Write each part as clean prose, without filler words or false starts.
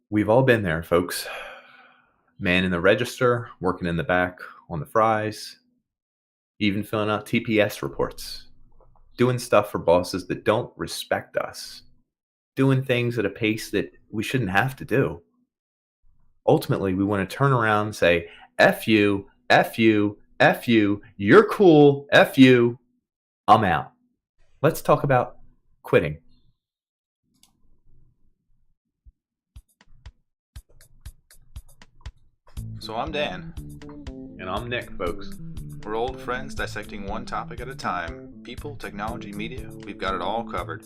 We've all been there, folks. Man in the register, working in the back on the fries, even filling out TPS reports, doing stuff for bosses that don't respect us, doing things at a pace that we shouldn't have to do. Ultimately, we want to turn around and say, F you, F you, F you, you're cool, F you, I'm out. Let's talk about quitting. So I'm Dan. And I'm Nick, folks. We're old friends dissecting one topic at a time. People, technology, media, we've got it all covered.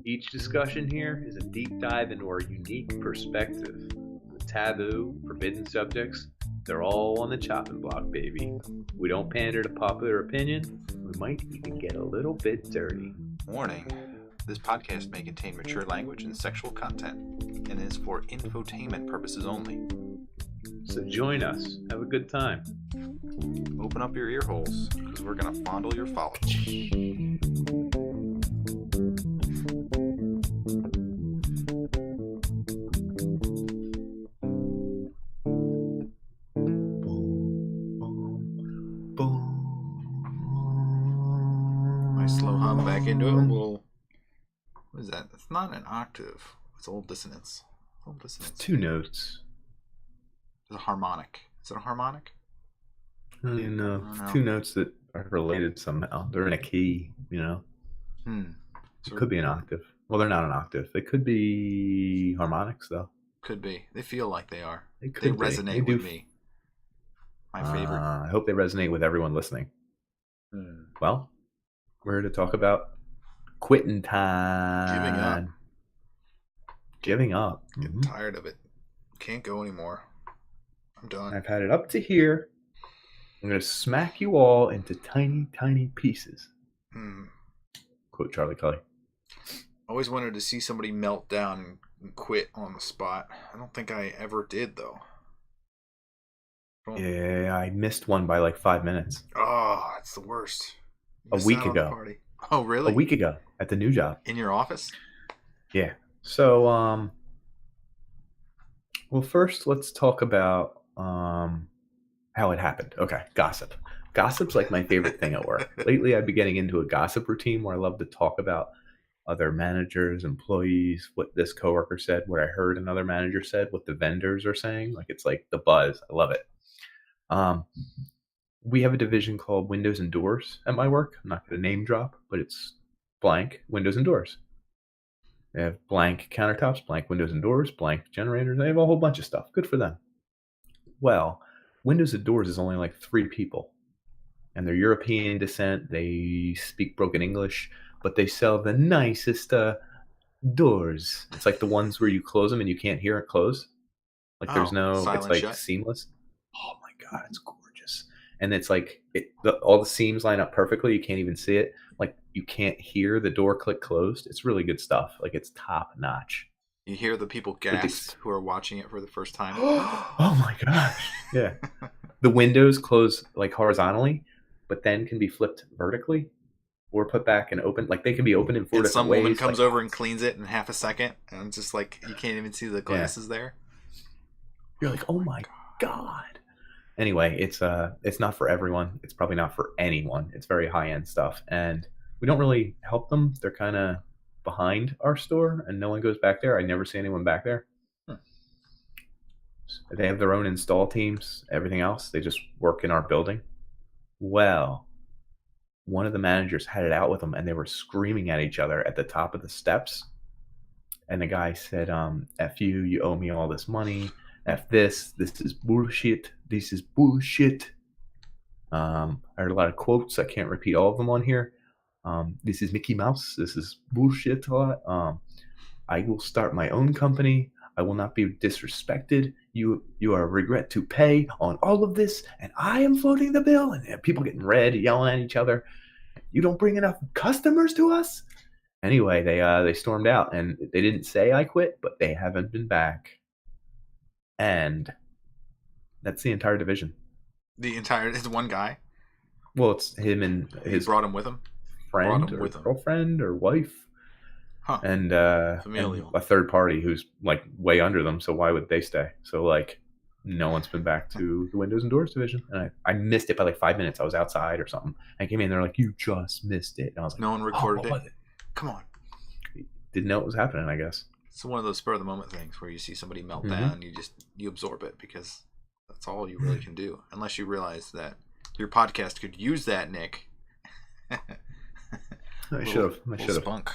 Each discussion here is a deep dive into our unique perspective. The taboo, forbidden subjects, they're all on the chopping block, baby. We don't pander to popular opinion. We might even get a little bit dirty. Warning, this podcast may contain mature language and sexual content, and is for infotainment purposes only. So join us. Have a good time. Open up your ear holes, because we're going to fondle your follicles. Nice slow hum back into it. A little, what is that? It's not an octave. It's old dissonance. Old dissonance. Two notes. It's a harmonic. Is it a harmonic? I don't even know. It's two notes that are related somehow. They're in a key, you know? So it could be an octave. Well, they're not an octave. They could be harmonics, though. Could be. They feel like they are. They resonate with me. My favorite. I hope they resonate with everyone listening. Well, we're here to talk about quitting time. Giving up. Getting tired of it. Can't go anymore. I'm done. I've had it up to here. I'm going to smack you all into tiny, tiny pieces. Quote Charlie Kelly. Always wanted to see somebody melt down and quit on the spot. I don't think I ever did, though. Yeah, I missed one by like 5 minutes. Oh, it's the worst. A week ago. Oh, really? A week ago at the new job. In your office? Yeah. So, well, first let's talk about how it happened. Okay, gossip. Gossip's like my favorite thing at work. Lately, I've been getting into a gossip routine where I love to talk about other managers, employees, what this coworker said, what I heard another manager said, what the vendors are saying. Like it's like the buzz. I love it. We have a division called Windows and Doors at my work. I'm not going to name drop, but it's blank windows and doors. They have blank countertops, blank windows and doors, blank generators. They have a whole bunch of stuff. Good for them. Well, Windows and Doors is only like 3 people. And they're European descent. They speak broken English, but they sell the nicest doors. It's like the ones where you close them and you can't hear it close. Like there's no, it's like shut. Seamless. Oh my God, it's gorgeous. And it's like all the seams line up perfectly. You can't even see it. Like you can't hear the door click closed. It's really good stuff. Like it's top notch. You hear the people gasp who are watching it for the first time. Oh my gosh. Yeah. The windows close like horizontally, but then can be flipped vertically or put back and open. Like they can be opened in 4 different ways. Some woman comes over and cleans it in half a second, and it's just like you can't even see the glasses there. You're like, oh my God. Anyway, it's not for everyone. It's probably not for anyone. It's very high-end stuff. And we don't really help them. They're kind of behind our store, and no one goes back there. I never see anyone back there. They have their own install teams, everything else. They just work in our building. Well, one of the managers had it out with them, and they were screaming at each other at the top of the steps. And the guy said, F you, you owe me all this money. F this is bullshit. This is bullshit. I heard a lot of quotes. I can't repeat all of them on here. This is Mickey Mouse. This is bullshit a lot. I will start my own company. I will not be disrespected. You are a regret to pay on all of this, and I am floating the bill. And people getting red, yelling at each other. You don't bring enough customers to us. Anyway, they stormed out, and they didn't say I quit, but they haven't been back. And that's the entire division. It's one guy? Well, it's him and his brought him with him? Friend or girlfriend or wife. Huh. and Familial. a third party who's like way under them. So why would they stay? So like no one's been back to the windows and doors division, and I missed it by like 5 minutes. I was outside or something. I came in, they're like, "You just missed it," and I was like, No one "Oh, recorded what it. was it?" Come on. Didn't know it was happening. I guess. It's one of those spur of the moment things where you see somebody melt Mm-hmm. down, you absorb it because that's all you really can do. Unless you realize that your podcast could use that, Nick. I should have. I Little should have. spunk.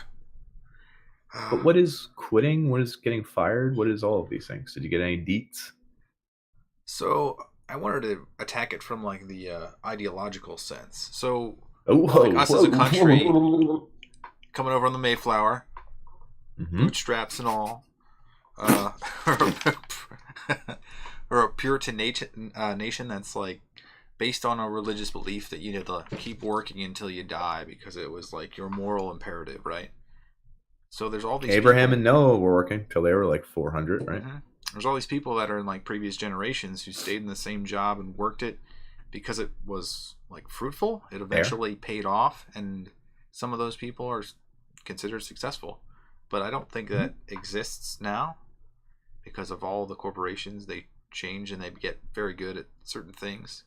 But what is quitting? What is getting fired? What is all of these things? Did you get any deets? So I wanted to attack it from like the ideological sense. So Like us as a country coming over on the Mayflower, bootstraps and all, or a Puritan nation that's like based on a religious belief that you need to keep working until you die because it was like your moral imperative, right? So there's all these Abraham people, and Noah were working till they were like 400, right? There's all these people that are in like previous generations who stayed in the same job and worked it because it was like fruitful. It eventually paid off, and some of those people are considered successful. But I don't think that exists now because of all the corporations. They change and they get very good at certain things.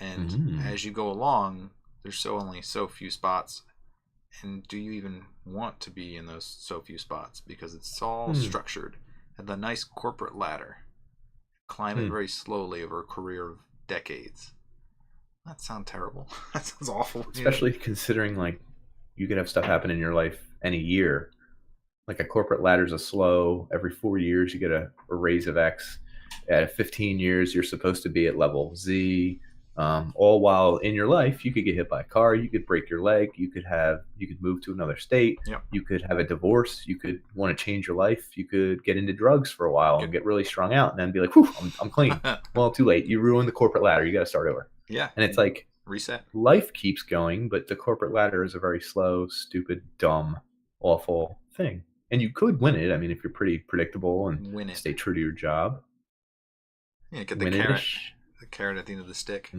And as you go along, there's only so few spots. And do you even want to be in those so few spots? Because it's all structured at the nice corporate ladder. Climb it very slowly over a career of decades. That sounds terrible. That sounds awful. Especially considering like you could have stuff happen in your life any year. Like a corporate ladder's a slow. Every 4 years you get a raise of X. At 15 years you're supposed to be at level Z. All while in your life you could get hit by a car, you could break your leg, you could move to another state, you could have a divorce, you could want to change your life, you could get into drugs for a while and get really strung out and then be like, whew, I'm clean. Well, too late. You ruined the corporate ladder. You got to start over. Yeah. And it's like reset. Life keeps going, but the corporate ladder is a very slow, stupid, dumb, awful thing. And you could win it. I mean, if you're pretty predictable and stay true to your job. Yeah, get the carrot. The carrot at the end of the stick. So,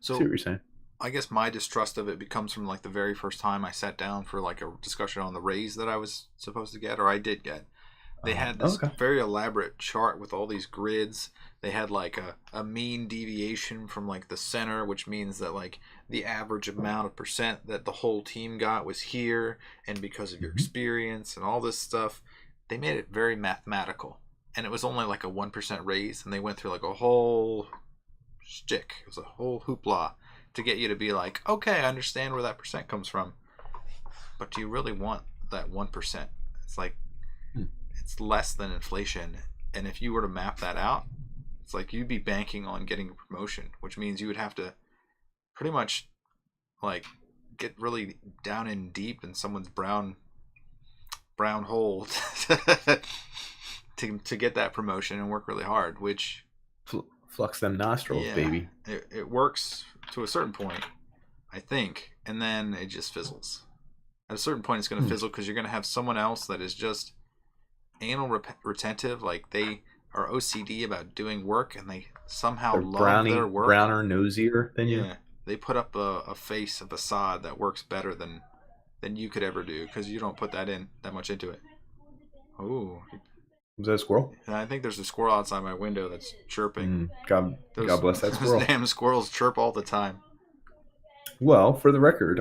see what you're saying. I guess my distrust of it comes from like the very first time I sat down for like a discussion on the raise that I was supposed to get, or I did get. They had this very elaborate chart with all these grids. They had like a mean deviation from like the center, which means that like the average amount of percent that the whole team got was here, and because of your experience and all this stuff, they made it very mathematical. And it was only like a 1% raise, and they went through like a whole shtick. It was a whole hoopla to get you to be like, okay, I understand where that percent comes from. But do you really want that 1%? It's like, it's less than inflation. And if you were to map that out, it's like you'd be banking on getting a promotion, which means you would have to pretty much like get really down in deep in someone's brown hole to get that promotion and work really hard, which flux them nostrils, baby. It works to a certain point, I think, and then it just fizzles. At a certain point, it's going to fizzle because you're going to have someone else that is just anal retentive, like they are OCD about doing work, and they somehow love their work. Browner, nosier than you. Yeah, they put up a facade that works better than you could ever do because you don't put that much into it. Oh. Was that a squirrel? I think there's a squirrel outside my window that's chirping. God bless that squirrel. Those damn squirrels chirp all the time. Well, for the record,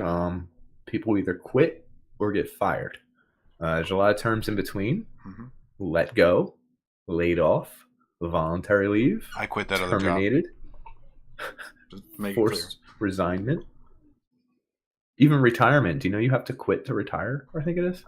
people either quit or get fired. There's a lot of terms in between. Let go, laid off, voluntary leave. I quit that other job. Terminated. Forced resignment. Even retirement. Do you know you have to quit to retire? I think it is.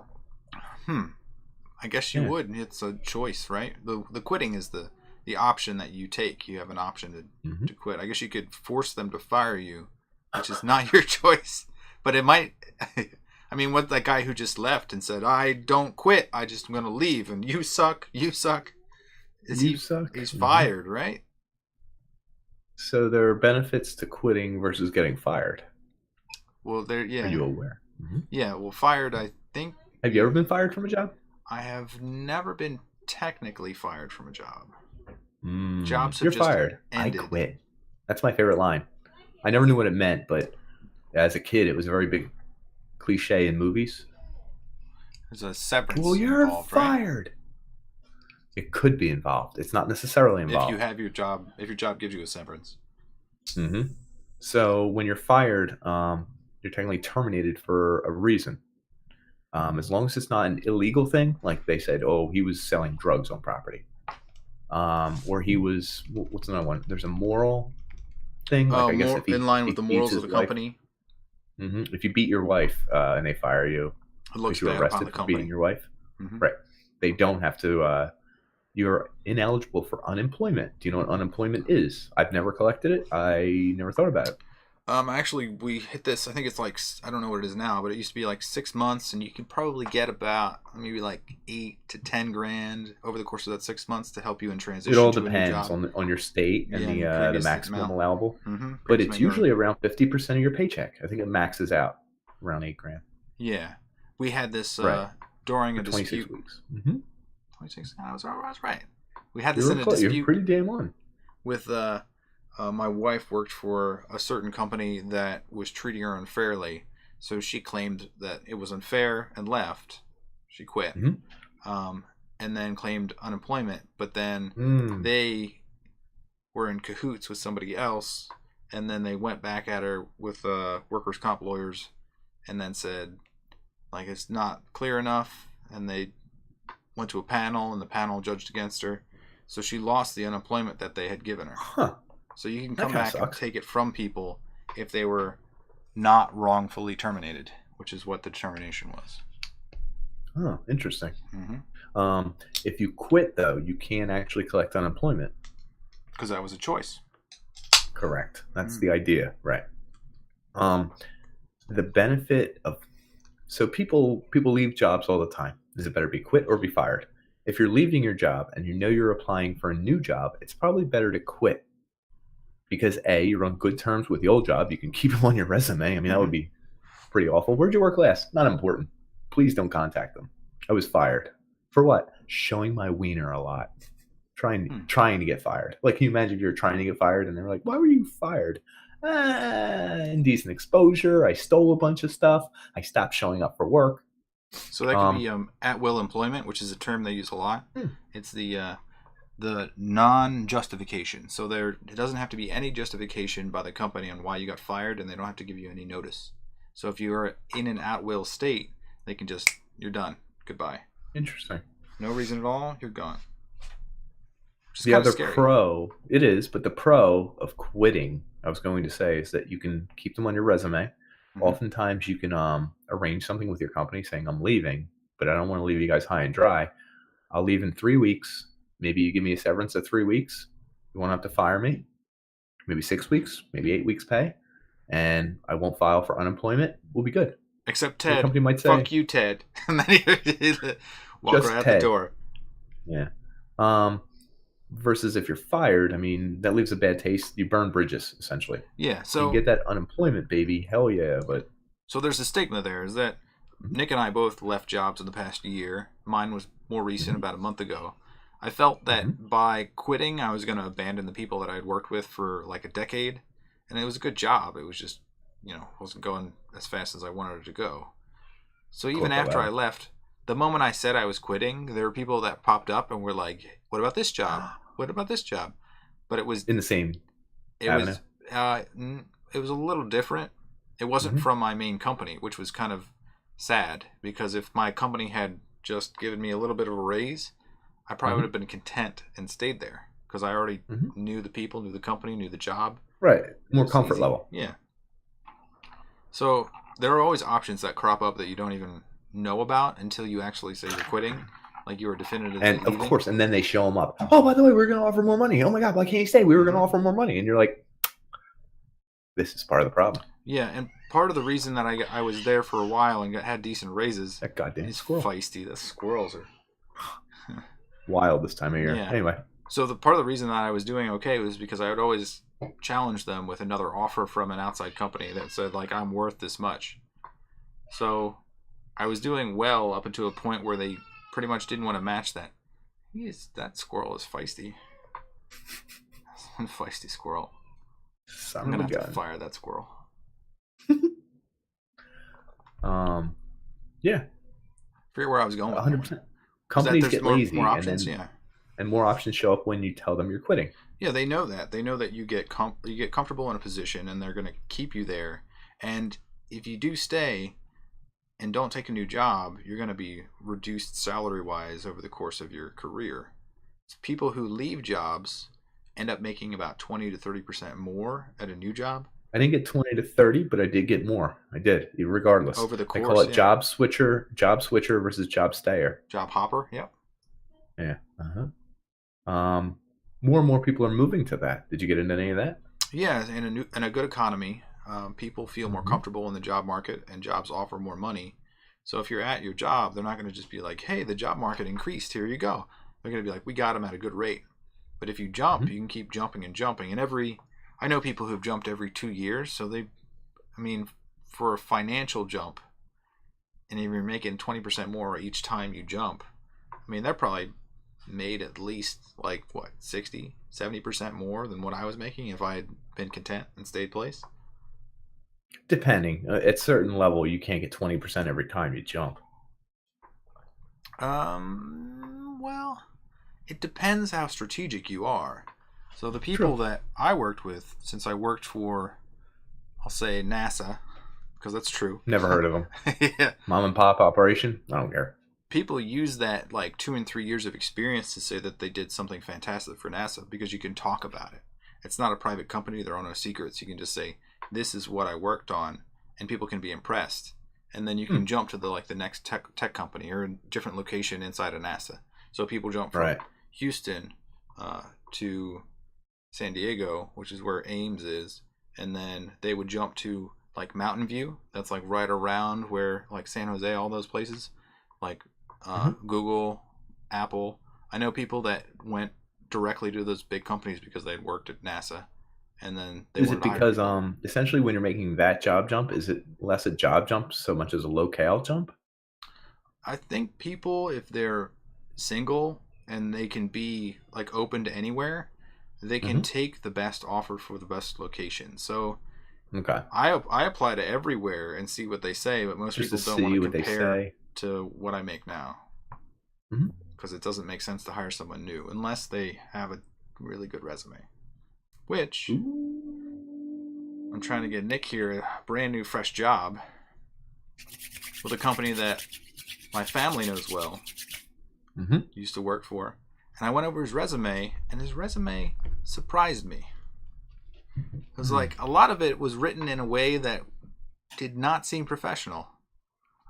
I guess you would. It's a choice, right? The quitting is the option that you take. You have an option to quit. I guess you could force them to fire you, which is not your choice. But it might. I mean, what that guy who just left and said, "I don't quit. I just am going to leave," and you suck. You suck. Suck. He's fired, right? So there are benefits to quitting versus getting fired. Well, Are you aware? Yeah. Well, fired. I think. Have you ever been fired from a job? I have never been technically fired from a job. Jobs have just fired. Ended. I quit. That's my favorite line. I never knew what it meant, but as a kid, it was a very big cliche in movies. There's a Well, severance you're involved, right? fired. It could be involved. It's not necessarily If you involved. have your job, if your job gives you a severance. Mm-hmm. So when you're fired, you're technically terminated for a reason. As long as it's not an illegal thing, like they said, oh, he was selling drugs on property, or he was what's another one? There's a moral thing, like I guess More if in line with he the beats morals of his the wife, company. if you beat your wife and they fire you It looks because you're bad upon arrested the for beating company. your wife, Mm-hmm. right? They don't have to. You're ineligible for unemployment. Do you know what unemployment is? I've never collected it. I never thought about it. Actually, we hit this. I think it's like, I don't know what it is now, but it used to be like 6 months, and you could probably get about maybe like 8 to 10 grand over the course of that 6 months to help you in It transition all to a new depends job. on your state and Yeah, and your the previous maximum amount. allowable, but Previous it's amount you earned. usually around 50% of your paycheck. I think it maxes out around 8 grand. Yeah, we had this Right, during for a 26 dispute. weeks. 26. I was right. We had You this were in a close. You're dispute pretty damn on. with my wife worked for a certain company that was treating her unfairly, so she claimed that it was unfair and left. She quit, and then claimed unemployment. But then they were in cahoots with somebody else, and then they went back at her with workers' comp lawyers, and then said like it's not clear enough, and they went to a panel, and the panel judged against her, so she lost the unemployment that they had given her. Huh. So you can That come kinda back and sucks. take it from people if they were not wrongfully terminated, which is what the termination was. Oh, interesting. Mm-hmm. If you quit, though, you can actually collect unemployment. Because that was a choice. Correct. That's the idea, right? The benefit of so people leave jobs all the time. Is it better be quit or be fired? If you're leaving your job and you know you're applying for a new job, it's probably better to quit because A, you're on good terms with the old job. You can keep them on your resume. I mean, that would be pretty awful. Where'd you work last? Not important. Please don't contact them. I was fired. For what? Showing my wiener a lot. Trying to get fired. Like, can you imagine if you were trying to get fired and they're like, why were you fired? Indecent exposure. I stole a bunch of stuff. I stopped showing up for work. So that could be at-will employment, which is a term they use a lot. It's the non-justification. So it doesn't have to be any justification by the company on why you got fired, and they don't have to give you any notice. So if you are in an at-will state, they can just, you're done. Goodbye. Interesting. No reason at all, you're gone. The other pro, it is, but the pro of quitting, I was going to say, is that you can keep them on your resume. Oftentimes you can arrange something with your company saying, I'm leaving, but I don't want to leave you guys high and dry. I'll leave in 3 weeks. Maybe you give me a severance of 3 weeks. You won't have to fire me. Maybe 6 weeks, maybe 8 weeks pay. And I won't file for unemployment. We'll be good. Except Ted. Your company might say, fuck you, Ted. And then he walk right out the door. Yeah. Versus if you're fired, I mean, that leaves a bad taste. You burn bridges, essentially. Yeah, so you get that unemployment, baby. Hell yeah, but so there's a stigma there. Is that Nick and I both left jobs in the past year. Mine was more recent, about a month ago. I felt that by quitting, I was going to abandon the people that I had worked with for like a decade, and it was a good job. It was just, wasn't going as fast as I wanted it to go. So even after I left, the moment I said I was quitting, there were people that popped up and were like, "What about this job? What about this job?" But it was in the same. It was a little different. It wasn't from my main company, which was kind of sad, because if my company had just given me a little bit of a raise, I probably would have been content and stayed there, because I already knew the people, knew the company, knew the job. Right. More comfort level. Yeah. So there are always options that crop up that you don't even know about until you actually say you're quitting. Like you were definitively and leaving. Of course, and then they show them up. Oh, by the way, we're going to offer more money. Oh my God, why can't you stay? We were going to offer more money. And you're like, this is part of the problem. Yeah, and part of the reason that I was there for a while and had decent raises. That goddamn is squirrel. Feisty. The squirrels are wild this time of year. Yeah. Anyway. So the part of the reason that I was doing okay was because I would always challenge them with another offer from an outside company that said, like, I'm worth this much. So I was doing well up until a point where they pretty much didn't want to match that. That squirrel is feisty. That's one feisty squirrel. I'm going to have to fire that squirrel. Yeah. forget where I was going with that one. 100%. Companies get lazy, more options, and more options show up when you tell them you're quitting. Yeah, they know that. They know that you get comfortable in a position, and they're going to keep you there. And if you do stay and don't take a new job, you're going to be reduced salary-wise over the course of your career. So people who leave jobs end up making about 20 to 30% more at a new job. I didn't get 20 to 30, but I did get more. I did, regardless. Over the course, I call it job switcher versus job stayer. Job hopper, yep. Yeah. More and more people are moving to that. Did you get into any of that? Yeah, in a good economy, people feel more comfortable in the job market, and jobs offer more money. So if you're at your job, they're not going to just be like, hey, the job market increased, here you go. They're going to be like, we got them at a good rate. But if you jump, you can keep jumping and jumping. And I know people who've jumped every 2 years. So for a financial jump, and if you're making 20% more each time you jump, they're probably made at least 60, 70% more than what I was making if I had been content and stayed place. Depending. At certain level, you can't get 20% every time you jump. Well, it depends how strategic you are. So the people that I worked with, since I worked for, I'll say NASA, because that's true. Never heard of them. Yeah. Mom and pop operation? I don't care. People use that 2 and 3 years of experience to say that they did something fantastic for NASA, because you can talk about it. It's not a private company. There are no secrets. You can just say, this is what I worked on, and people can be impressed. And then you can jump to the next tech company or a different location inside of NASA. So people jump from Houston to San Diego, which is where Ames is, and then they would jump to Mountain View. That's right around where San Jose, all those places, Google, Apple. I know people that went directly to those big companies because they had worked at NASA, and then they is it because essentially when you're making that job jump, is it less a job jump so much as a locale jump? I think people, if they're single and they can be open to anywhere, they can take the best offer for the best location. So I apply to everywhere and see what they say, but most people don't want to compare to what I make now, because it doesn't make sense to hire someone new unless they have a really good resume, which I'm trying to get Nick here a brand new fresh job with a company that my family knows well, used to work for. And I went over his resume, and his resume surprised me. It was a lot of it was written in a way that did not seem professional.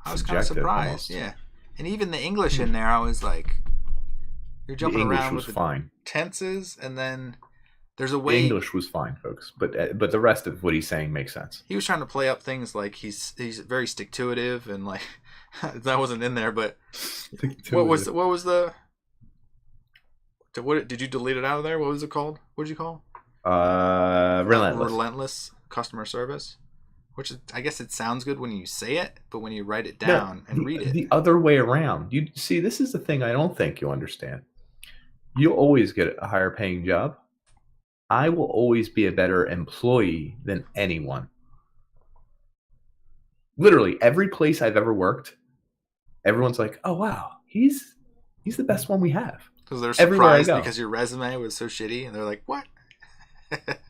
I was kind of surprised, almost. Yeah. And even the English in there, I was like, you're jumping around with the tenses, and then there's a way. The English was fine, folks, but the rest of what he's saying makes sense. He was trying to play up things like he's very stick-to-itive, and that wasn't in there. But what was the? What did you delete it out of there? What was it called? What did you call? Relentless customer service. Which is, I guess it sounds good when you say it, but when you write it down and read it. The other way around. You see, this is the thing I don't think you'll understand. You'll always get a higher paying job. I will always be a better employee than anyone. Literally, every place I've ever worked, everyone's like, oh, wow, he's the best one we have. Because they're surprised because your resume was so shitty, and they're like, what?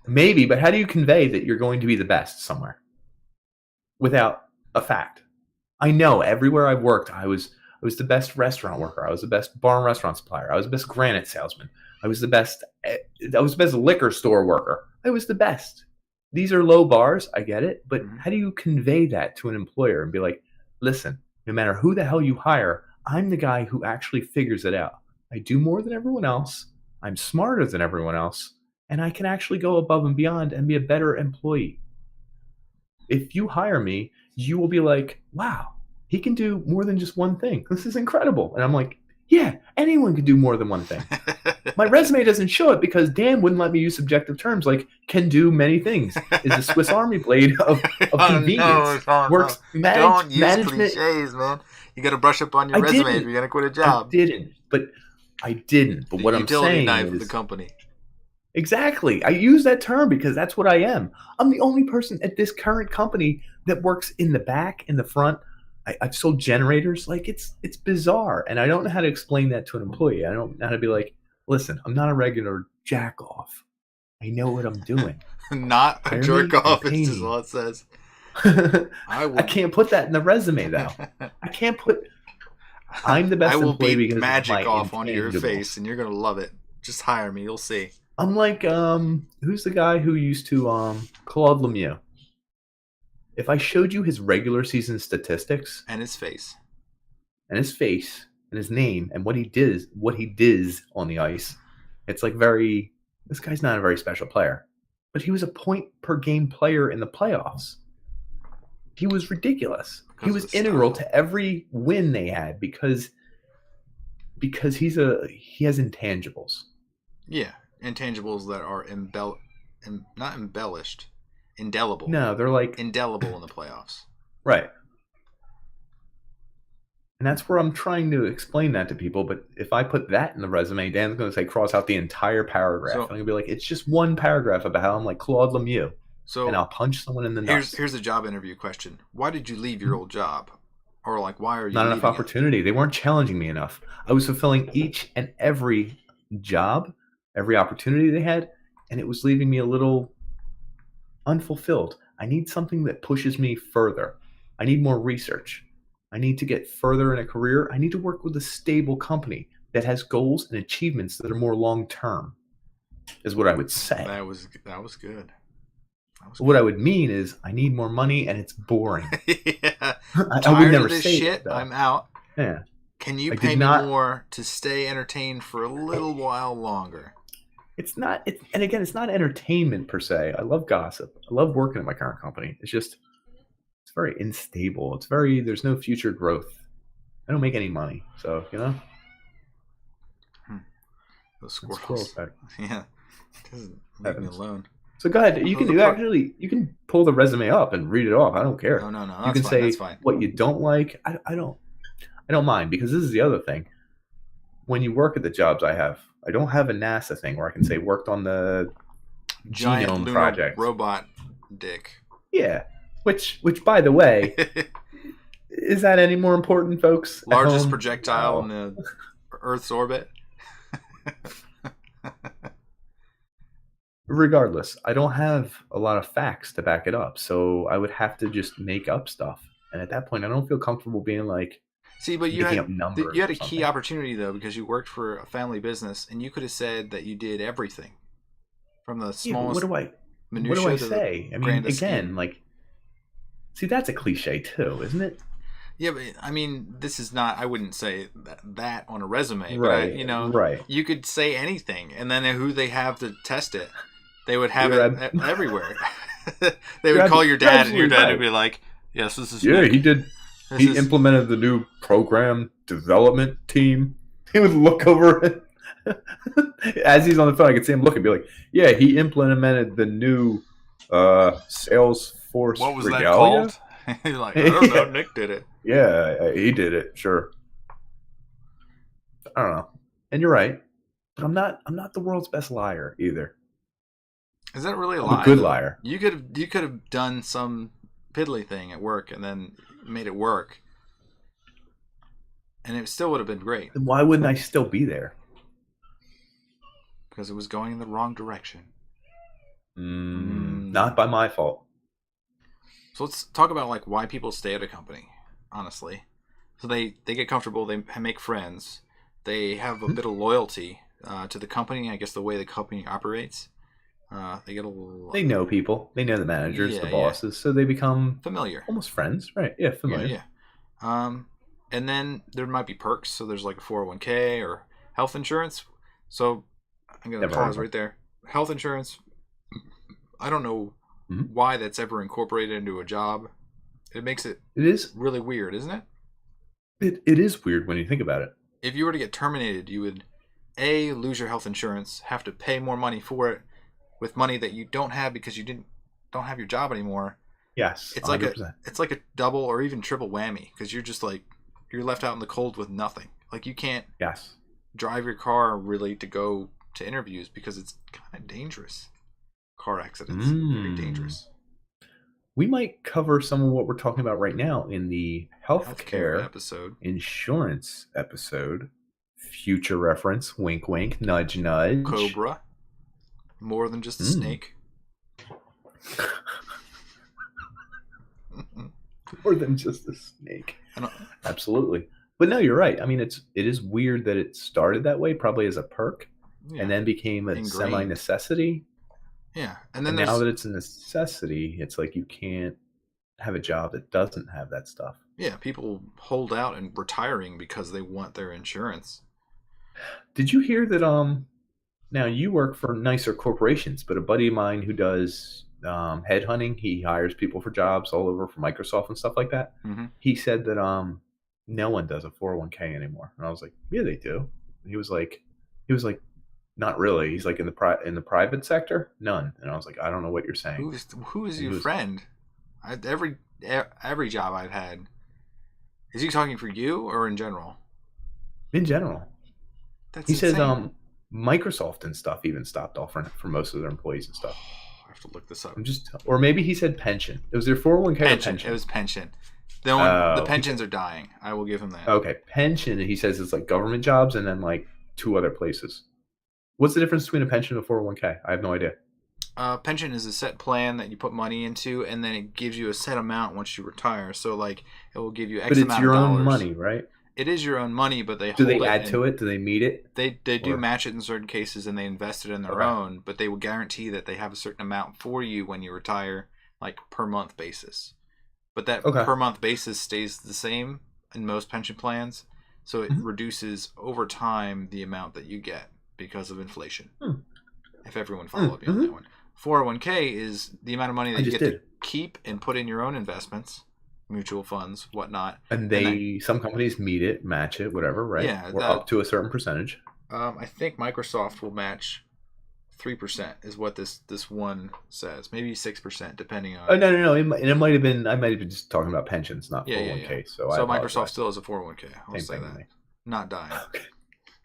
Maybe, but how do you convey that you're going to be the best somewhere without a fact? I know everywhere I've worked, I was the best restaurant worker. I was the best bar and restaurant supplier. I was the best granite salesman. I was the best liquor store worker. I was the best. These are low bars, I get it, but how do you convey that to an employer and be like, listen, no matter who the hell you hire, I'm the guy who actually figures it out. I do more than everyone else. I'm smarter than everyone else. And I can actually go above and beyond and be a better employee. If you hire me, you will be like, wow, he can do more than just one thing. This is incredible. And I'm like, yeah, anyone can do more than one thing. My resume doesn't show it because Dan wouldn't let me use subjective terms like can do many things. Is a Swiss Army blade of convenience. Works don't use cliches, man. You got to brush up on your resume if you're going to quit a job. I didn't. But what I'm saying knife is of the company. Exactly. I use that term because that's what I am. I'm the only person at this current company that works in the back, in the front. I've sold generators. Like it's bizarre, and I don't know how to explain that to an employee. I don't know how to be like, listen, I'm not a regular jackoff. I know what I'm doing. Not a Hire jerk me and off. It's pay just me. all it says. I I will. can't put that in the resume though. I can't put I'm the I best will employee beat because of my magic off onto your face, intangibles. and you're gonna love it. Just hire me. You'll see. I'm like who's the guy who used to Claude Lemieux? If I showed you his regular season statistics And his face. and his face and his name and what he does on the ice, it's like very this guy's not a very special player. But he was a point per game player in the playoffs. He was ridiculous. He Because of was his integral style. to every win they had because he has intangibles. Yeah, intangibles that are not embellished, indelible, No, they're like indelible in the playoffs. right. And that's where I'm trying to explain that to people. But if I put that in the resume, Dan's going to say cross out the entire paragraph. So And I'm going to be like, it's just one paragraph about how I'm like Claude Lemieux. And so I'll punch someone in the nuts. here's a job interview question. Why did you leave your old job? Or like why are you Not enough leaving it? opportunity. They weren't challenging me enough. I was fulfilling each and every job, every opportunity they had, and it was leaving me a little unfulfilled. I need something that pushes me further. I need more research. I need to get further in a career. I need to work with a stable company that has goals and achievements that are more long term, is what I would say. That was good. That was What I good. would mean is I need more money and it's boring. Yeah. I would Tired never of this say shit. that though. I'm out. Yeah. Can you I pay did me not more to stay entertained for a little while longer? it's not and again it's not entertainment per se. I love gossip. I love working at my current company. It's just it's very unstable. It's very there's no future growth. I don't make any money. So, Those that's squirrel squirrels. effect. Yeah. Doesn't leave me Happens. alone. So go ahead. You So can the do actually you can pull the resume up and read it off. I don't no, care. no, no. You That's can fine. That's say fine. what you don't like. I don't mind because this is the other thing. When you work at the jobs I have, I don't have a NASA thing where I can say worked on the Giant genome lunar project. robot dick. Yeah. Which by the way, is that any more important, folks? At Largest home? projectile in No. the Earth's orbit. Regardless, I don't have a lot of facts to back it up, so I would have to just make up stuff. And at that point, I don't feel comfortable being like See, but making up you numbers had or a key something. opportunity though because you worked for a family business and you could have said that you did everything from the Yeah, but smallest what do I minutia to the say? I mean, grandest scheme. again, like, see, that's a cliche too, isn't it? Yeah, but I mean, this is not. I wouldn't say that on a resume, but Right, right. you could say anything, and then who they have to test it, they would have You're it ab- everywhere. They you're, would call your you're dad, and your absolutely dad would right. be like, "Yes, this is Yeah, Nick. he did. This He is implemented the new program development team. He would look over it as he's on the phone. I could see him look and be like, "Yeah, he implemented the new Salesforce what was that Regalia." called?" He's like, "I don't know. yeah, Nick did it." yeah, he did it. Sure, I don't know. And you're right, but I'm not the world's best liar either. Is that really a I'm a lie good though? liar. You could have done some piddly thing at work and then made it work, and it still would have been great Then why wouldn't I still be there? because it was going in the wrong direction. Not by my fault. So let's talk about like why people stay at a company. Honestly, so they get comfortable, they make friends, they have a bit of loyalty to the company. I guess the way the company operates, they get a little They know people. They know the managers, the yeah, yeah, bosses, so they become familiar. almost friends, right? Yeah, Yeah, familiar. yeah. And then there might be perks. So there's like a 401k or health insurance. So I'm gonna Never heard of pause them. right there. Health insurance. I don't know Mhm. why that's ever incorporated into a job. It makes it It is. really weird, isn't it? It is weird when you think about it. If you were to get terminated, you would lose your health insurance, have to pay more money for it, with money that you don't have because you don't have your job anymore. Yes, It's like 100%. a double or even triple whammy because you're just like you're left out in the cold with nothing. Like you can't Yes. drive your car really to go to interviews because it's kind of dangerous. Car accidents, very Mm. dangerous. we might cover some of what we're talking about right now in the Healthcare healthcare episode. insurance episode. Future reference, wink, wink, nudge, nudge. Cobra. More than just a snake. More than just a snake. Absolutely. But no, you're right. I mean, it is weird that it started that way, probably as a perk, and then became a semi-necessity. Yeah, and now that it's a necessity, it's like you can't have a job that doesn't have that stuff. Yeah, people hold out and retiring because they want their insurance. Did you hear that? Now you work for nicer corporations, but a buddy of mine who does headhunting, he hires people for jobs all over for Microsoft and stuff like that. Mm-hmm. He said that no one does a 401k anymore, and I was like, yeah, they do. And he was like, not really. He's like in the private sector, none. And I was like, I don't know what you're saying. Who is your friend? Every job I've had. Is he talking for you or in general? In general. That's he insane. says Microsoft and stuff even stopped offering it for most of their employees and stuff. I have to look this up. Or maybe he said pension. It was their 401k or pension. It was pension. The pensions are dying. I will give him that. Okay, pension. He says it's like government jobs and then like 2 other places. What's the difference between a pension and a 401k? I have no idea. Pension is a set plan that you put money into, and then it gives you a set amount once you retire. So, like, it will give you X amount of dollars. But it's your own money, right? It is your own money, but do they add to it? Do they meet it? They do match it in certain cases, and they invest it in their own. But they will guarantee that they have a certain amount for you when you retire, like per month basis. But that per month basis stays the same in most pension plans, so it reduces over time the amount that you get because of inflation. If everyone followed me on that one. 401k is the amount of money that you get to keep and put in your own investments, mutual funds, whatnot. And some companies meet it, match it, whatever, right? Yeah. Or up to a certain percentage. I think Microsoft will match 3% is what this one says. Maybe 6%, depending on... Oh, no. It might have been... I might have been just talking about pensions, not 401k. Yeah. So Microsoft still has a 401k. I'll say that. Not dying.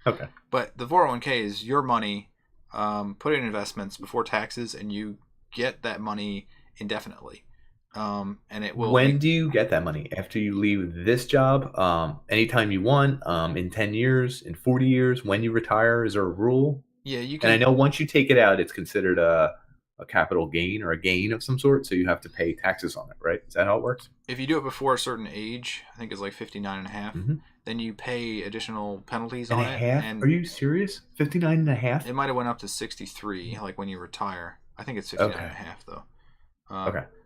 Okay. But the 401k is your money... put in investments before taxes, and you get that money indefinitely. And it will. When do you get that money? After you leave this job? Anytime you want? In 10 years? In 40 years? When you retire? Is there a rule? Yeah, you can. And I know once you take it out, it's considered a capital gain or a gain of some sort, so you have to pay taxes on it, right? Is that how it works? If you do it before a certain age, I think it's like 59 and a half, then you pay additional penalties on it. And are you serious? 59 and a half? It might have went up to 63, like when you retire. I think it's 59 and a half, though.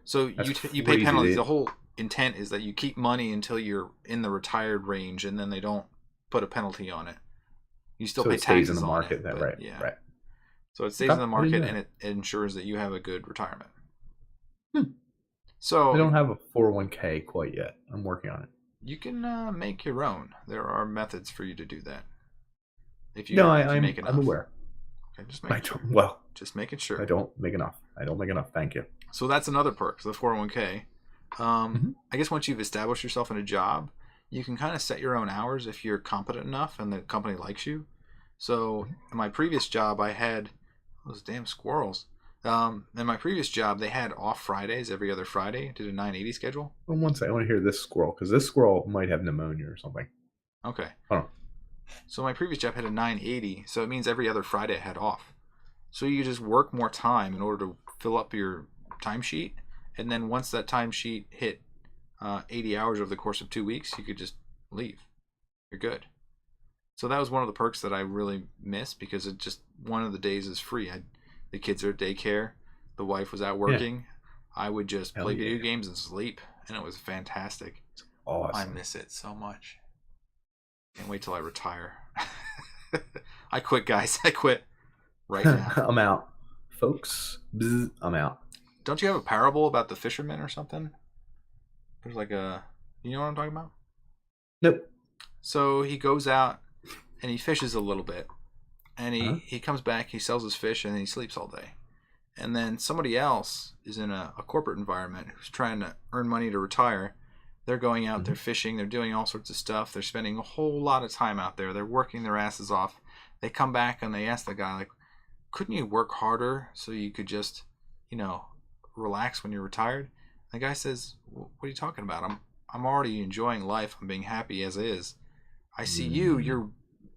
So you pay penalties. The whole intent is that you keep money until you're in the retired range, and then they don't put a penalty on it. You still pay taxes in the market, on it. Right. So it stays in the market, and it ensures that you have a good retirement. So I don't have a 401k quite yet. I'm working on it. You can make your own. There are methods for you to do that. I'm aware. Okay, just making sure. Well, just making sure. I don't make enough. Thank you. So that's another perk, the 401k. I guess once you've established yourself in a job, you can kind of set your own hours if you're competent enough and the company likes you. So in my previous job, I had those damn squirrels. In my previous job, they had off Fridays every other Friday. Did a 980 schedule. Well, one second, I want to hear this squirrel because this squirrel might have pneumonia or something. Okay. Hold on. So my previous job had a 980, so it means every other Friday I had off. So you just work more time in order to fill up your timesheet, and then once that timesheet hit 80 hours over the course of 2 weeks, you could just leave. You're good. So that was one of the perks that I really miss because it just one of the days is free. The kids are at daycare. The wife was out working. Yeah. I would just play video games and sleep, and it was fantastic. It's awesome. I miss it so much. Can't wait till I retire. I quit, guys. I quit right now. I'm out. Folks, I'm out. Don't you have a parable about the fisherman or something? There's like a... You know what I'm talking about? Nope. So he goes out and he fishes a little bit. And he comes back, he sells his fish, and then he sleeps all day. And then somebody else is in a corporate environment who's trying to earn money to retire. They're going out, they're fishing, they're doing all sorts of stuff. They're spending a whole lot of time out there. They're working their asses off. They come back and they ask the guy, like, couldn't you work harder so you could just, relax when you're retired? The guy says, "What are you talking about? I'm already enjoying life. I'm being happy as is. I see you. Mm. You're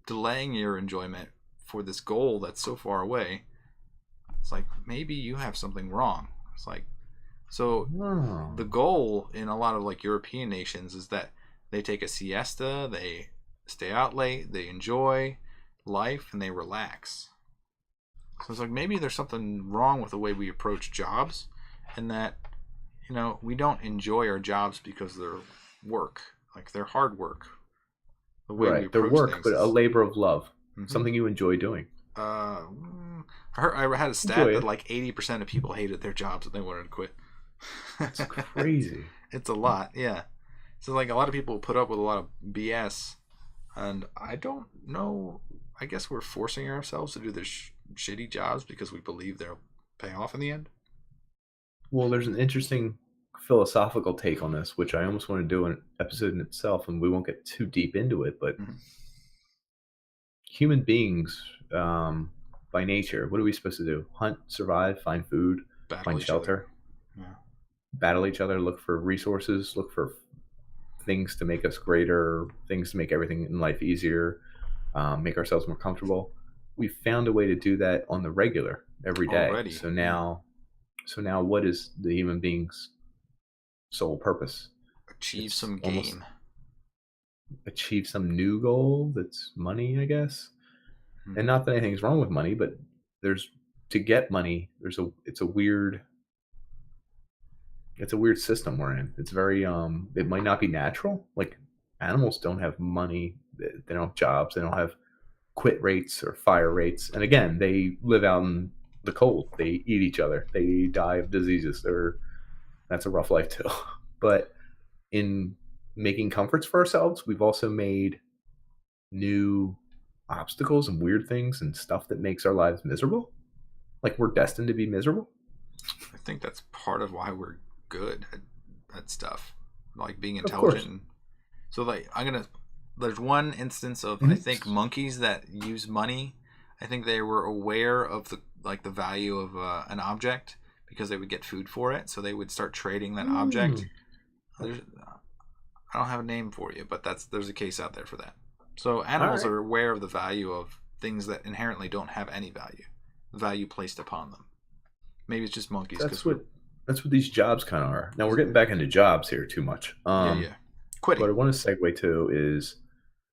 delaying your enjoyment for this goal that's so far away. It's like maybe you have something wrong." It's like so Oh. the goal in a lot of like European nations is that they take a siesta, they stay out late, they enjoy life, and they relax. So it's like maybe there's something wrong with the way we approach jobs, and that we don't enjoy our jobs because they're work, like they're hard work. The way we Right. Their approach work, things but a is. labor of love. Mm-hmm. Something you enjoy doing. I had a Enjoy stat that it. like 80% of people hated their jobs and they wanted to quit. It's crazy. It's a lot, yeah. So like a lot of people put up with a lot of BS, and I don't know. I guess we're forcing ourselves to do the shitty jobs because we believe they'll pay off in the end. Well, there's an interesting philosophical take on this, which I almost want to do an episode in itself, and we won't get too deep into it. But Mm-hmm. human beings, by nature, what are we supposed to do? Hunt, survive, find food, Battle find each other. shelter, Yeah. battle each other, look for resources, look for things to make us greater, things to make everything in life easier, make ourselves more comfortable. We found a way to do that on the regular every day. Already. So now, what is the human being's sole purpose? Achieve It's some almost game. achieve some new goal that's money, I guess. Mm-hmm. And not that anything's wrong with money, but there's to get money. It's a weird system we're in. It's very it might not be natural. Like animals don't have money. They don't have jobs. They don't have quit rates or fire rates. And again, they live out in the cold. They eat each other. They die of diseases. That's a rough life too. But in making comforts for ourselves, we've also made new obstacles and weird things and stuff that makes our lives miserable. Like we're destined to be miserable. I think that's part of why we're good at stuff, like being Of intelligent. course. So like there's one instance of I Mhm. think monkeys that use money. I think they were aware of the value of an object because they would get food for it, so they would start trading that object. Mm. I don't have a name for you, but there's a case out there for that. So All animals right. are aware of the value of things that inherently don't have any value placed upon them. Maybe it's just monkeys That's because we're. what that's what these jobs kind of are. Now we're getting back into jobs here too much. Yeah, yeah. What Quitting. I want to segue to is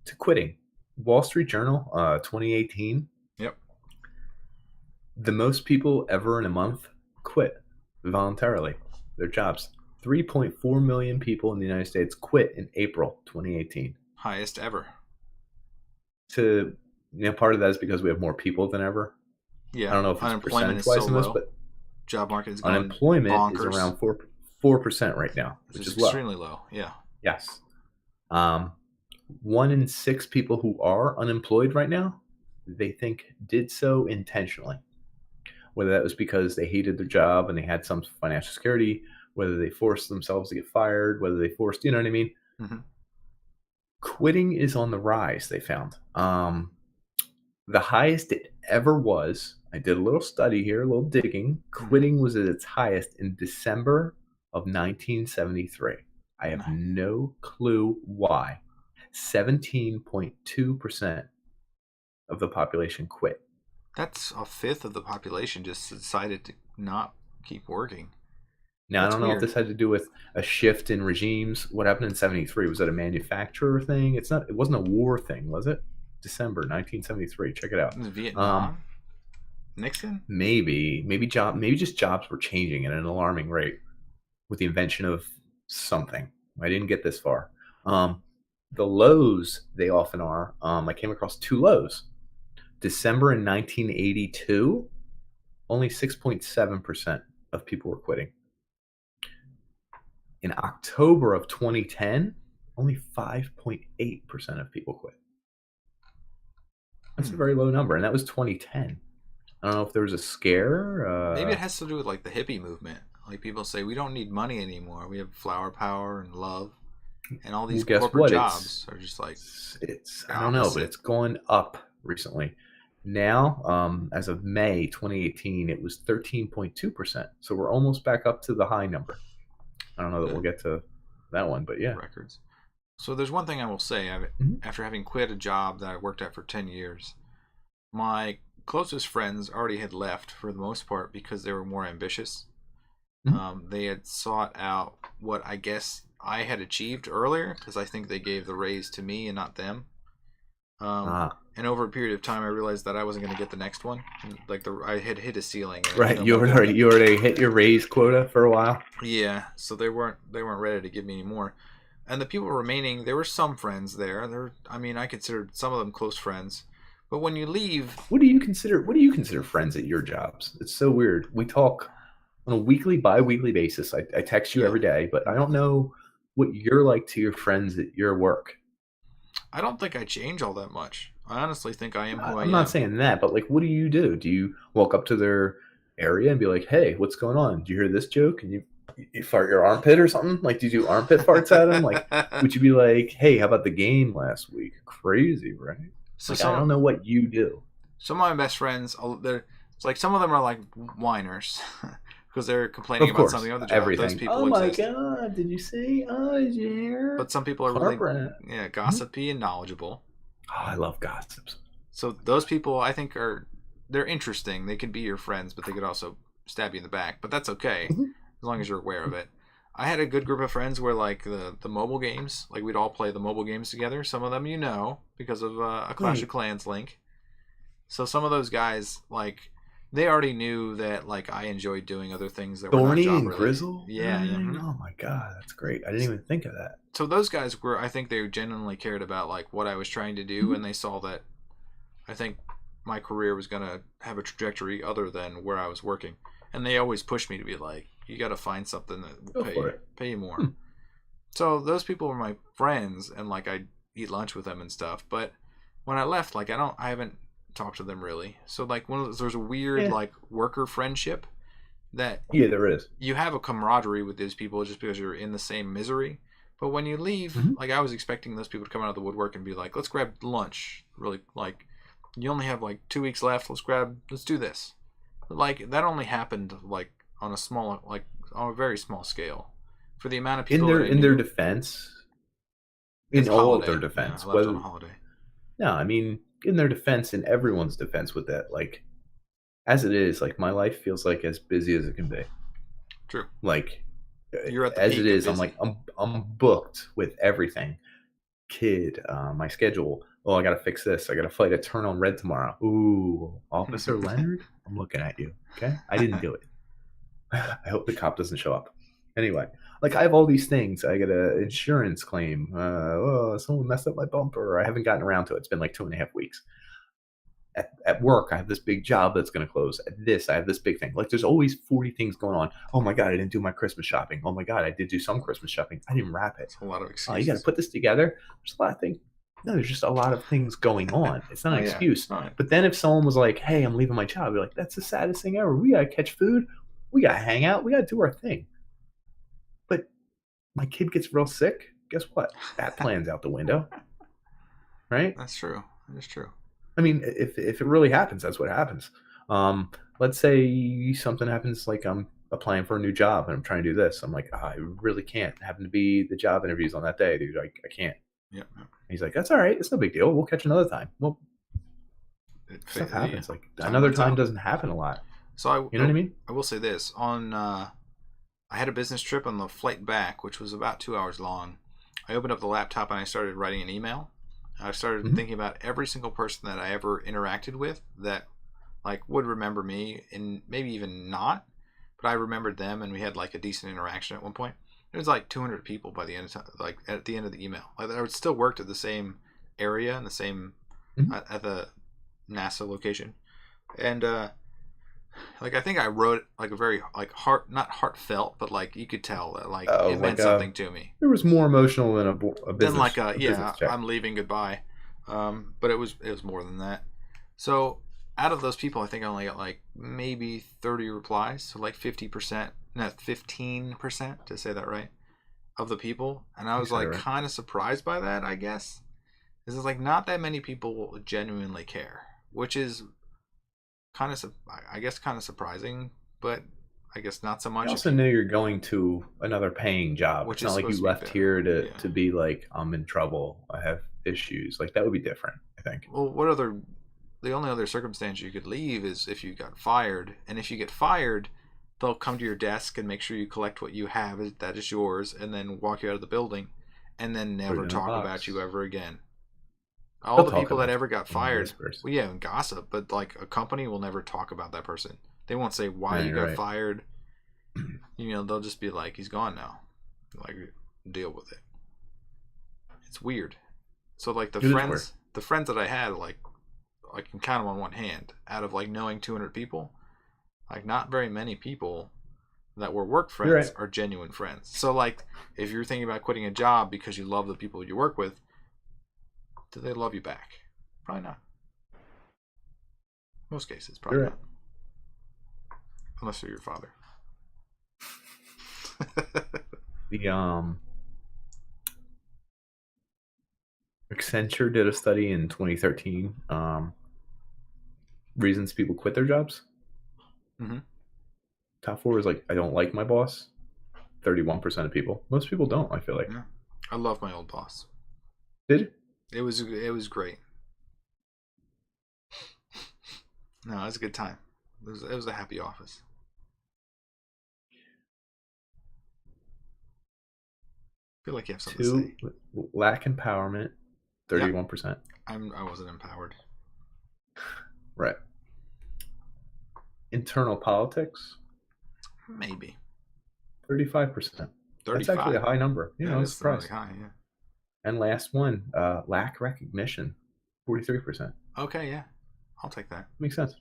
to quitting. Wall Street Journal, 2018. Yep. The most people ever in a month quit voluntarily their jobs. 3.4 million people in the United States quit in April 2018. Highest ever. Part of that is because we have more people than ever. Yeah. I don't know if it's Unemployment is so percentage-wise in this, low. but Job market is going unemployment is bonkers. around 4% right now, which is low. Extremely low. Yeah. Yes. 1 in 6 people who are unemployed right now, they think did so intentionally. Whether that was because they hated their job and they had some financial security, whether they forced themselves to get fired, whether they forced, you know what I mean? Mm-hmm. Quitting is on the rise, they found. The highest it ever was, I did a little study here, a little digging. Quitting was at its highest in December of 1973. I have no clue why. 17.2% of the population quit. That's a fifth of the population just decided to not keep working. Now, That's I don't know weird. if this had to do with a shift in regimes. What happened in 73? Was it a manufacturer thing? It wasn't a war thing, was it? December 1973. Check it out. Vietnam? Nixon? Maybe just jobs were changing at an alarming rate with the invention of something. I didn't get this far. The lows, they often are. I came across 2 lows. December in 1982, only 6.7% of people were quitting. In October of 2010, only 5.8% of people quit. That's a very low number, and that was 2010. I don't know if there was a scare. Maybe it has to do with like the hippie movement. Like people say, we don't need money anymore. We have flower power and love, and all these corporate jobs are just like. I don't know, but it's going up recently. Now, as of May 2018, it was 13.2%. So we're almost back up to the high number. I don't know that the we'll get to that one, but yeah. records. So there's one thing I will say. Mhm. After having quit a job that I worked at for 10 years, my closest friends already had left for the most part because they were more ambitious. Mhm. They had sought out what I guess I had achieved earlier because I think they gave the raise to me and not them. Ah, And over a period of time, I realized that I wasn't going to get the next one. Like I had hit a ceiling, and there was right. no more going up. You already hit your raise quota for a while. Yeah, so they weren't ready to give me any more. And the people remaining, there were some friends there. I mean, I considered some of them close friends. But when you leave, What do you consider? What do you consider friends at your jobs? It's so weird. We talk on a weekly, bi-weekly basis. I text you yeah, every day, but I don't know what you're like to your friends at your work. I don't think I change all that much. I honestly think I am who I I'm not am. saying that, but like, what do you do? Do you walk up to their area and be like, "Hey, what's going on? Did you hear this joke?" And you fart your armpit or something? Like, do you do armpit farts at them? Like, would you be like, "Hey, how about the game last week? Crazy, right?" So Like, I don't know what you do. some of my best friends, it's like some of them are like whiners because they're complaining Of about course, something on the job. Those everything. people Oh my exist. god, did you see? Oh, did you hear? But some people are really, Corporate. yeah, Mhm. gossipy and knowledgeable. Oh, I love gossips. So those people, I think, they're interesting. They can be your friends, but they could also stab you in the back. But that's okay Mhm. as long as you're aware of it. I had a good group of friends where like the mobile games, like we'd all play the mobile games together. Some of them because of a Clash of Wait, Clans link. So some of those guys like they already knew that like I enjoyed doing other things that were not Thorny job and related. Grizzle and Yeah, yeah. everything. Oh my god, that's great. I didn't even think of that. So those guys were, I think they genuinely cared about like what I was trying to do, Mhm. and they saw that I think my career was gonna have a trajectory other than where I was working, and they always pushed me to be like, you got to find something that will Go for pay you it. more. So those people were my friends, and like I eat lunch with them and stuff. But when I left, like I haven't talked to them really. So like there's a weird Yeah, like worker friendship that yeah, there is. you have a camaraderie with these people just because you're in the same misery. But when you leave, Mhm. like I was expecting those people to come out of the woodwork and be like, let's grab lunch. Really, like, you only have like 2 weeks left. Let's do this. But, like, that only happened like on a very small scale. For the amount of people that I In their knew, defense, in it's a all of their holiday. Yeah, I defense, left on a whether holiday. no, I mean, in their defense, in everyone's defense with that, like as it is, like my life feels like as busy as it can be. True. Like You're at the as it peak of is, I'm like busy. I'm booked with everything. Kid, my schedule. Oh, I gotta fix this. I got a flight at turn on red tomorrow. Ooh, Officer Leonard, I'm looking at you. Okay, I didn't do it. I hope the cop doesn't show up. Anyway, like I have all these things. I got an insurance claim. Oh, someone messed up my bumper. I haven't gotten around to it. It's been like 2.5 weeks. At work, I have this big job that's going to close. At this, I have this big thing. Like there's always 40 things going on. Oh my god, I didn't do my Christmas shopping. Oh my god, I did do some Christmas shopping. I didn't wrap it. It's a lot of Oh, you got to excuses. put this together. There's a lot of things. No, there's just a lot of things going on. It's not Oh an yeah. excuse. All right. But then if someone was like, "Hey, I'm leaving my job," you're like, "That's the saddest thing ever. We gotta catch food. We gotta hang out. We gotta do our thing." But my kid gets real sick. Guess what? That plan's out the window, right? That's true. That's true. I mean, if it really happens, that's what happens. Let's say something happens, like I'm applying for a new job and I'm trying to do this. I'm like, oh, I really can't. Happen to be the job interviews on that day, dude. I can't. Yep. He's like, that's all right. It's no big deal. We'll catch another time. Well, stuff Yeah. happens. Like Time another runs time out. doesn't happen a lot. So You know what I mean? I will say this on I had a business trip on the flight back, which was about 2 hours long. I opened up the laptop and I started writing an email. I started Mm-hmm. thinking about every single person that I ever interacted with that like would remember me and maybe even not, but I remembered them and we had like a decent interaction at one point. There was like 200 people by the end of like at the end of the email. Like I would still worked at the same area and the same Mm-hmm. at the NASA location, and like I think I wrote like a very like not heartfelt, but like you could tell that like Oh, it meant like something to me. there was more emotional than Then like a business check. I'm leaving, goodbye. But it was more than that. So out of those people, I think I only got like maybe 30 replies, so like 50%, not 15% to say that right, of the people, and I You was said it like right. kind of surprised by that. I guess this is like not that many people genuinely care, which is kind of I guess kind of surprising, but I guess not so You much if also you, know you're going to another paying job. which It's is not like supposed you to be left better. here to Yeah. to be like, I'm in trouble. I have issues. Like that would be different, I think. Well, the only other circumstance you could leave is if you got fired. And if you get fired, they'll come to your desk and make sure you collect what you have that is yours, and then walk you out of the building, and then Put never it in a talk about you box. ever again. All They'll the talk people that about ever got you in fired, whispers. well, yeah, and gossip, but like a company will never talk about that person. They won't say why Yeah, you you're got right. fired. They'll just be like, he's gone now. Like, deal with it. It's weird. So like It is weird. the friends that I had, like I can count them on one hand. Out of like knowing 200 people, like not very many people that were work You're friends right. are genuine friends. So like, if you're thinking about quitting a job because you love the people you work with, do they love you back? Probably not. Most cases, probably You're right. not. Unless they're your father. The Accenture did a study in 2013. Reasons people quit their jobs. Mm-hmm. Top four is like, I don't like my boss. 31% of people. Most people don't. I feel like. Yeah. I love my old boss. Did you? It was great. No, it was a good time. It was a happy office. I feel like you have something to Two, say. lack empowerment. Yeah, 31%. I wasn't empowered. Right. Internal politics. Maybe 35%. That's actually a 35. high number. That I was is really surprised. high. Yeah. And last one, lack recognition. 43%. Okay. Yeah. I'll take that. Makes sense.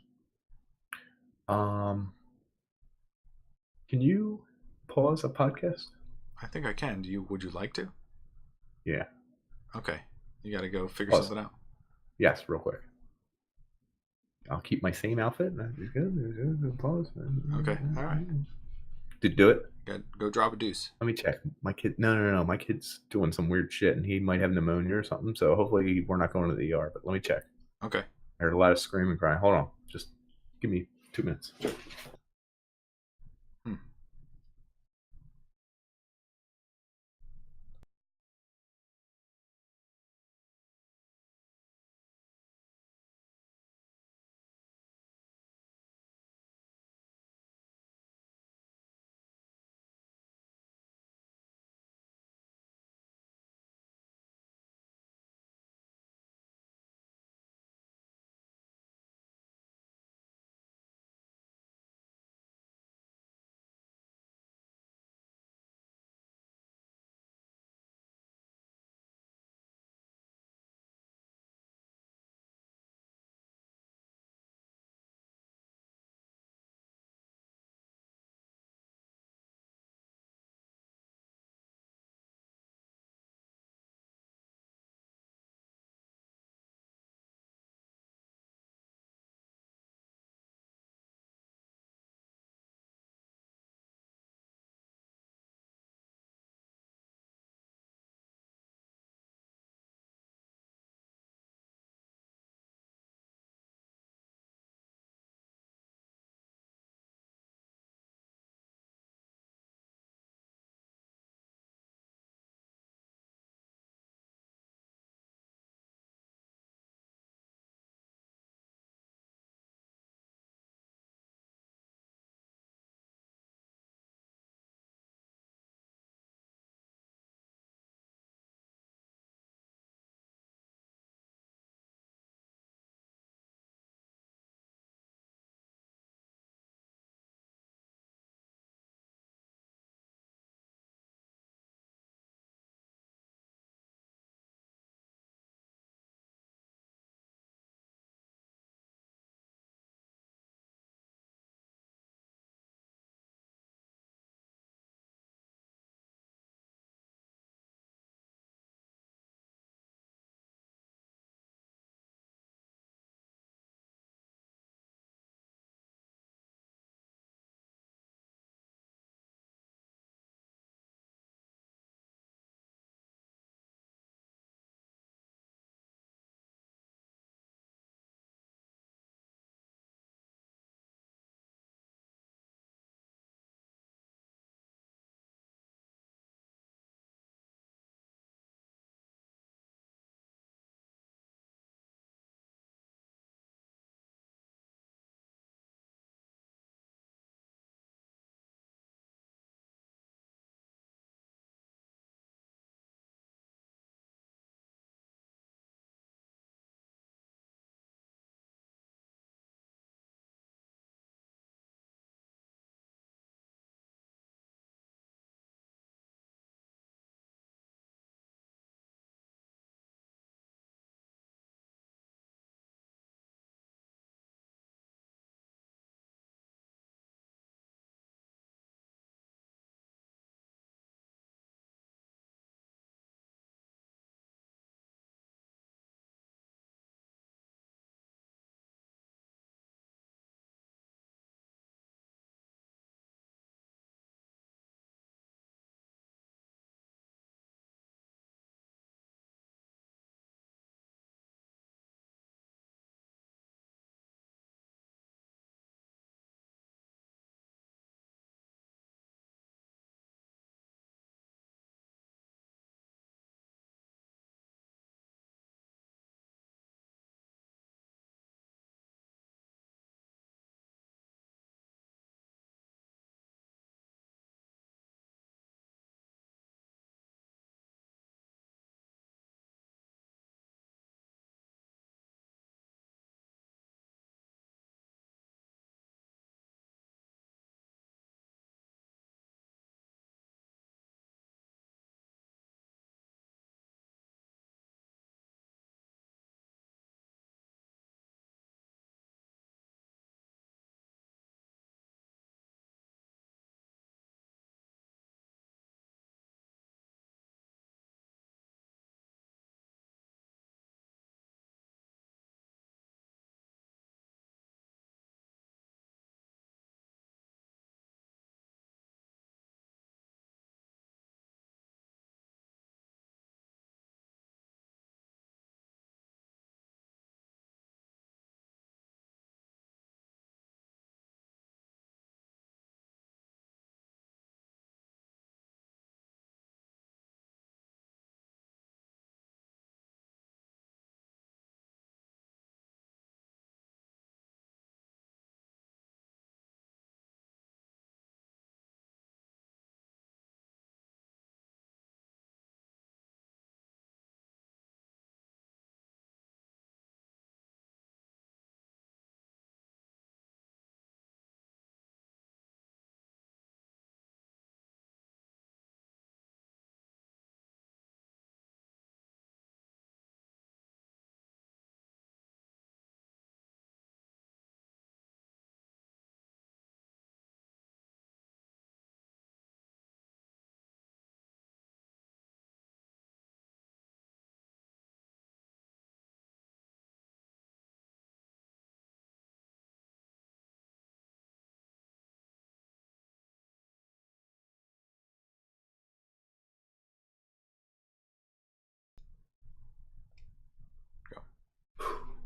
Um, can you pause a podcast? I think I can. Would you like to? Yeah. Okay. You got to go figure Pause. something out. Yes, real quick. I'll keep my same outfit. Pause. Okay. All right. Did do it? Go drop a deuce. Let me check. My kid. No. My kid's doing some weird shit, and he might have pneumonia or something. So hopefully we're not going to the ER. But let me check. Okay. I heard a lot of screaming, crying. Hold on. Just give me 2 minutes. Hmm.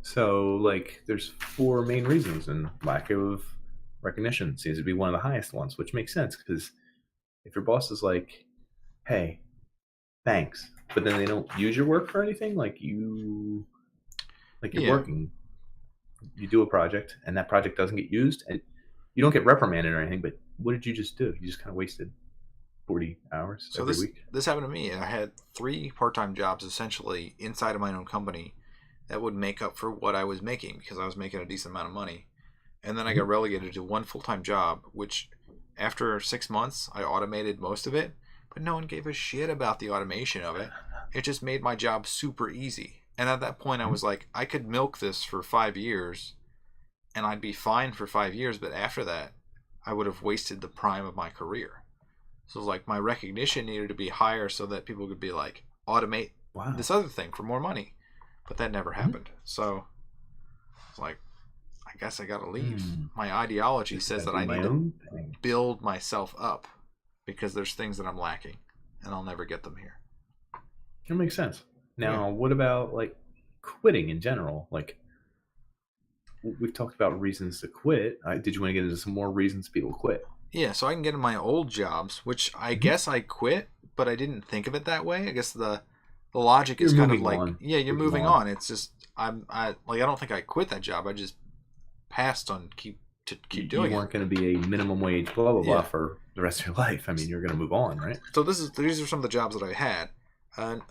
So, like, there's four main reasons, and lack of recognition seems to be one of the highest ones, which makes sense because if your boss is like, "Hey, thanks," but then they don't use your work for anything, like you're Yeah. working, you do a project, and that project doesn't get used, and you don't get reprimanded or anything. But what did you just do? You just kind of wasted 40 hours So every this week. this happened to me. I had 3 part-time jobs essentially inside of my own company that would make up for what I was making because I was making a decent amount of money. And then I got Mm-hmm. relegated to one full-time job, which after 6 months I automated most of it, but no one gave a shit about the automation of it. It just made my job super easy. And at that point I was like, I could milk this for 5 years and I'd be fine for 5 years, but after that I would have wasted the prime of my career. So like my recognition needed to be higher so that people could be like, automate Wow. this other thing for more money. But that never Mm-hmm. happened. So it's like, I guess I gotta leave. Mm. My ideology Just says gotta that do I my need to own thing. build myself up because there's things that I'm lacking and I'll never get them here. That makes sense. Yeah. Now, what about like quitting in general? Like, we've talked about reasons to quit. Did you want to get into some more reasons people quit? Yeah, so I can get in my old jobs, which I Mm-hmm. guess I quit, but I didn't think of it that way. I guess the logic You're is kind of moving like, on. yeah, you're Moving moving on. on. It's just I don't think I quit that job. I just passed on keep You doing it. weren't going to be a minimum wage blah blah blah Yeah. for the rest of your life. I mean, you're going to move on, right? So these are some of the jobs that I had.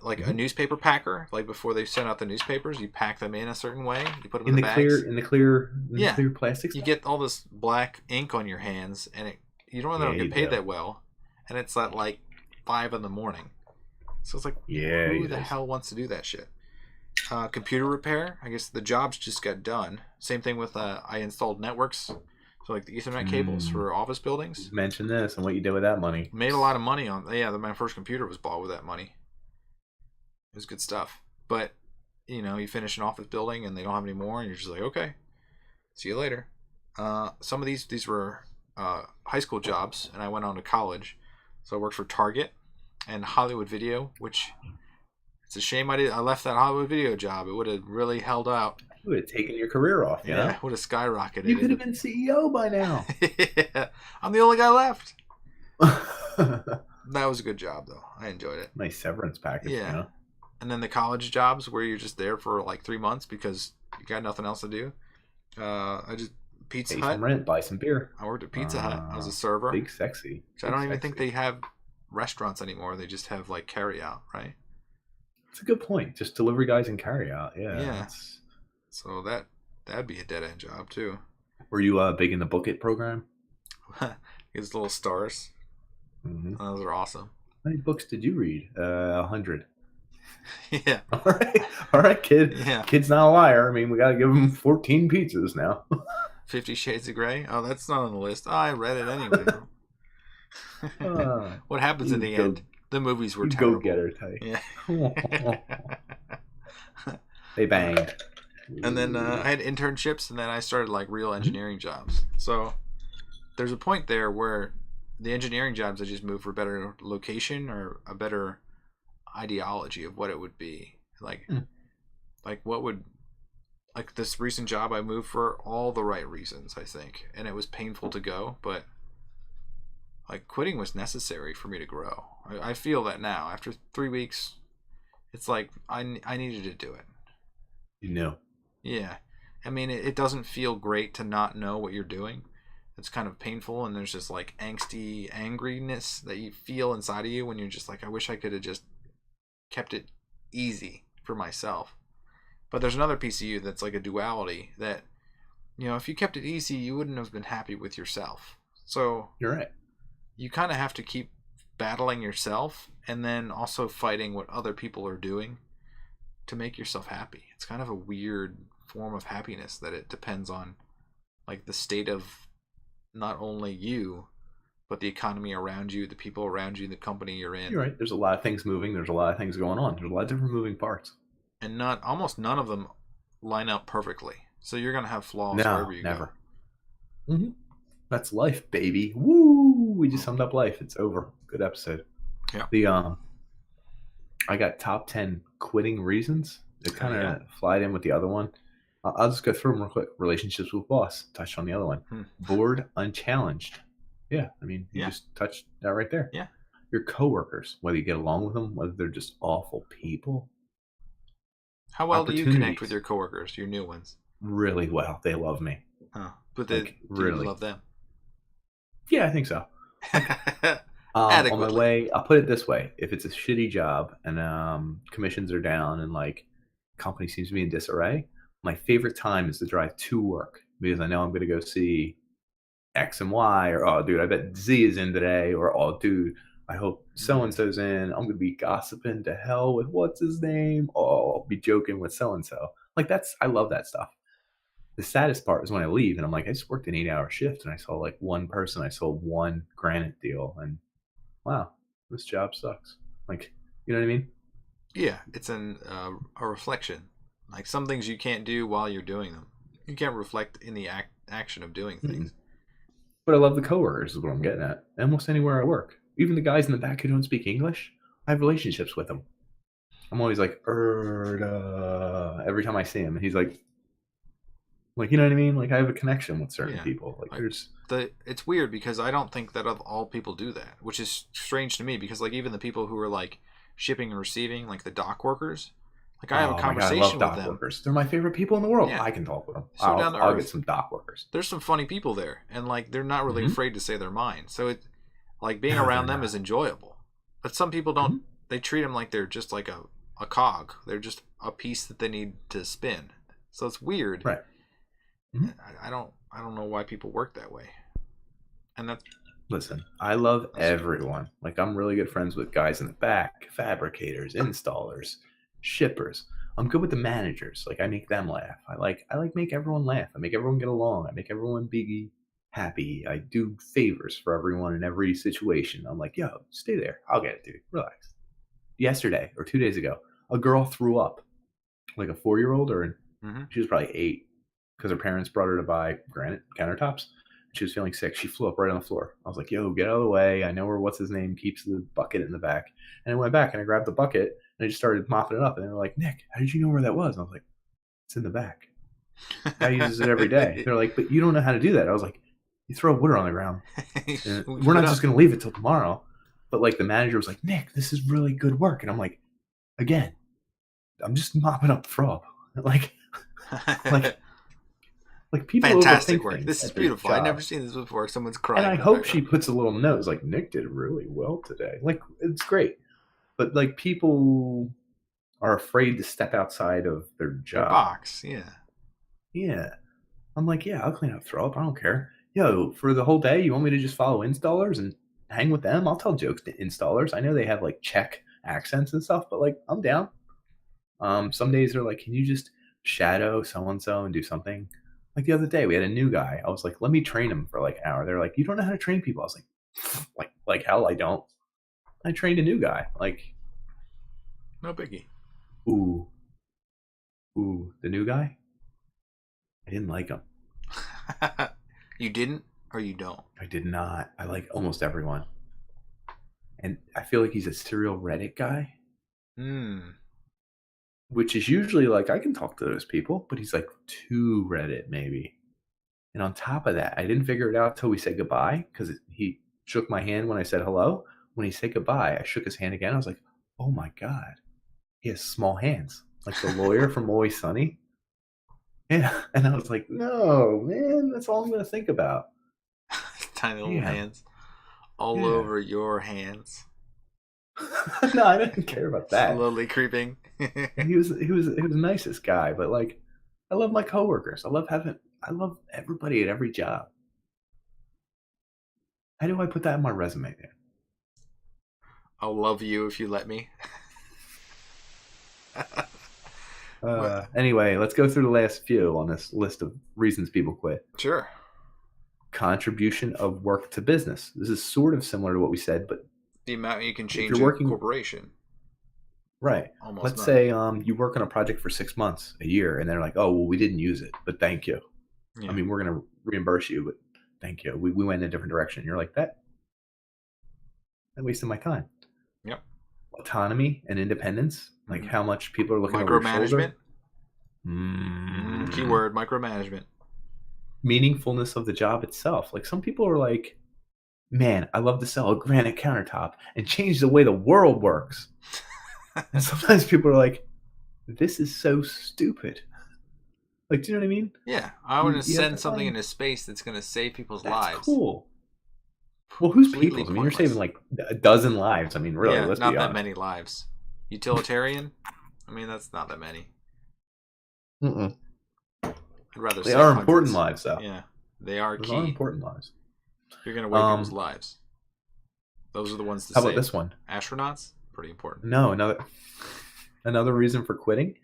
Like a Mm-hmm. newspaper packer, like before they sent out the newspapers, you pack them in a certain way. You put them in In the the bags. in the Yeah, clear plastic you stuff. get all this black ink on your hands, and you don't Yeah, really you get paid do. that well. And it's at like 5 in the morning. So it's like, Yeah, who it the is. hell wants to do that shit? Computer repair. I guess the jobs just got done. Same thing with I installed networks, so like the Ethernet cables Mm. for office buildings. Mention this and what you did with that money. Made a lot of money on. Yeah, my first computer was bought with that money. It was good stuff. But you finish an office building and they don't have any more, and you're just like, okay, see you later. Some of these were high school jobs, and I went on to college, so I worked for Target and Hollywood Video, which it's a shame I left that Hollywood Video job. It would have really held out. You would have taken your career off, you Yeah, know? would have skyrocketed. You could have been CEO by now. Yeah, I'm the only guy left. That was a good job though. I enjoyed it. Nice severance package, Yeah. you know? And then the college jobs where you're just there for like 3 months because you got nothing else to do. I just Pizza Pay Hut. some rent, buy some beer. I worked at Pizza Hut. I was a server. Big sexy. Which I don't even think they have restaurants anymore. They just have like carry out, right? That's a good point. Just delivery guys and carry out. Yeah. Yeah. So that'd be a dead end job too. Were you big in the Book It program? These little stars. Mm-hmm. Those are awesome. How many books did you read? 100. Yeah. All right, kid. Yeah. Kid's not a liar. I mean, we got to give him 14 pizzas now. 50 Shades of Grey. Oh, that's not on the list. Oh, I read it anyway. What happens in the end? The movies were terrible. Go getter type. Yeah. They banged. And then I had internships, and then I started like real engineering jobs. So there's a point there where the engineering jobs I just moved for a better location or a better ideology of what it would be. Like what would, like this recent job I moved for all the right reasons, I think. And it was painful to go, but like quitting was necessary for me to grow. I feel that now. After 3 weeks, it's like I needed to do it. You know. Yeah. I mean, it doesn't feel great to not know what you're doing. It's kind of painful, and there's just like angsty angriness that you feel inside of you when you're just like, I wish I could have just kept it easy for myself. But there's another piece of you that's like a duality that, if you kept it easy, you wouldn't have been happy with yourself. So You're right. you kind of have to keep battling yourself and then also fighting what other people are doing to make yourself happy. It's kind of a weird form of happiness that it depends on like the state of not only you, but the economy around you, the people around you, the company you're in. You're right. There's a lot of things moving. There's a lot of things going on. There's a lot of different moving parts. And almost none of them line up perfectly. So you're going to have flaws No, wherever you never. go. Mm-hmm. That's life, baby. Woo! We just summed up life. It's over. Good episode. Yeah. I got top 10 quitting reasons. It kind of flied in with the other one. I'll just go through them real quick. Relationships with boss. Touched on the other one. Hmm. Bored, unchallenged. Yeah, I mean, you Yeah. just touched that right there. Yeah. Your coworkers, whether you get along with them, whether they're just awful people. How well do you connect with your coworkers, your new ones? Really well. They love me. Huh. But Like, do you really. love them? Yeah, I think so. On my way, I'll put it this way: if it's a shitty job and commissions are down and like company seems to be in disarray, my favorite time is to drive to work because I know I'm going to go see X and Y, or oh, dude, I bet Z is in today, or oh, dude, I hope so and so's in. I'm going to be gossiping to hell with what's his name. Oh, I'll be joking with so and so. Like I love that stuff. The saddest part is when I leave and I'm like, I just worked an 8-hour shift and I saw like one person, I sold one granite deal, and wow, this job sucks. Like, you know what I mean? Yeah, it's a reflection. Like some things you can't do while you're doing them. You can't reflect in the action of doing things. But I love the coworkers is what I'm getting at. Almost anywhere I work. Even the guys in the back who don't speak English, I have relationships with them. I'm always like, every time I see him. And he's like, you know what I mean? Like I have a connection with certain people. Like there's it's weird because I don't think that all people do that, which is strange to me because like even the people who are like shipping and receiving, like the dock workers, like I have a conversation with them. Workers. They're my favorite people in the world. Yeah. I can talk with them. So I'll get some dock workers. There's some funny people there, and like they're not really afraid to say their mind. So it like being around them is enjoyable. But some people don't. They treat them like they're just like a cog. They're just a piece that they need to spin. So it's weird. Right. I don't know why people work that way. And that's listen, I love everyone. Like I'm really good friends with guys in the back, fabricators, installers, shippers. I'm good with the managers. Like I make them laugh. I like make everyone laugh. I make everyone get along. I make everyone be happy. I do favors for everyone in every situation. I'm like, yo, stay there. I'll get it, dude. Relax. Yesterday or 2 days ago, a girl threw up. Like a 4-year-old she was probably 8. Because her parents brought her to buy granite countertops. She was feeling sick. She flew up right on the floor. I was like, yo, get out of the way. I know where what's his name keeps the bucket in the back. And I went back and I grabbed the bucket and I just started mopping it up. And they were like, Nick, how did you know where that was? And I was like, it's in the back. Guy uses it every day. They're like, but you don't know how to do that. I was like, you throw water on the ground. We're not just going to leave it till tomorrow. But like the manager was like, Nick, this is really good work. And I'm like, again, I'm just mopping up the frog. Like people fantastic work. This is beautiful. I've never seen this before. Someone's crying. And I hope she puts a little note. It's like, Nick did really well today. Like, it's great. But like people are afraid to step outside of their job. Their box, yeah. Yeah. I'm like, yeah, I'll clean up throw up. I don't care. Yo, for the whole day, you want me to just follow installers and hang with them? I'll tell jokes to installers. I know they have like Czech accents and stuff, but like I'm down. Some days they're like, can you just shadow so-and-so and do something? Like the other day, we had a new guy. I was like, let me train him for like an hour. They're like, you don't know how to train people. I was like hell, I don't. I trained a new guy. Like, no biggie. Ooh, the new guy? I didn't like him. You didn't or you don't? I did not. I like almost everyone. And I feel like he's a serial Reddit guy. Which is usually like, I can talk to those people, but he's like too Reddit maybe. And on top of that, I didn't figure it out till we said goodbye because he shook my hand when I said hello. When he said goodbye, I shook his hand again. I was like, oh my God, he has small hands. Like the lawyer from Always Sunny. Yeah. And I was like, no, man, that's all I'm going to think about. Tiny little hands all over your hands. No, I didn't care about that. Slowly creeping. he was the nicest guy, but like I love my coworkers. I love everybody at every job. How do I put that in my resume, man? I'll love you if you let me. Anyway, let's go through the last few on this list of reasons people quit. Sure. Contribution of work to business. This is sort of similar to what we said, but the amount you can change your corporation. Right. Let's say you work on a project for 6 months, a year, and they're like, oh, well, we didn't use it, but thank you. Yeah. I mean, we're going to reimburse you, but thank you. We went in a different direction. You're like, that wasted my time. Yep. Autonomy and independence, like how much people are looking over your shoulder. Keyword micromanagement. Meaningfulness of the job itself. Like some people are like, man, I love to sell a granite countertop and change the way the world works. And sometimes people are like, this is so stupid. Like, do you know what I mean? Yeah, I want to send something into space that's going to save people's lives. Cool. Well, who's Completely people's? I mean, you're saving like a dozen lives. I mean, really, let's be honest. Not that many lives. Utilitarian? I mean, that's not that many. Mm-mm. I'd rather they are important lives, though. Yeah, they are key. Those are important lives. You're going to weigh people's lives. Those are the ones to save. How about this one? Astronauts? Pretty important. No, another reason for quitting.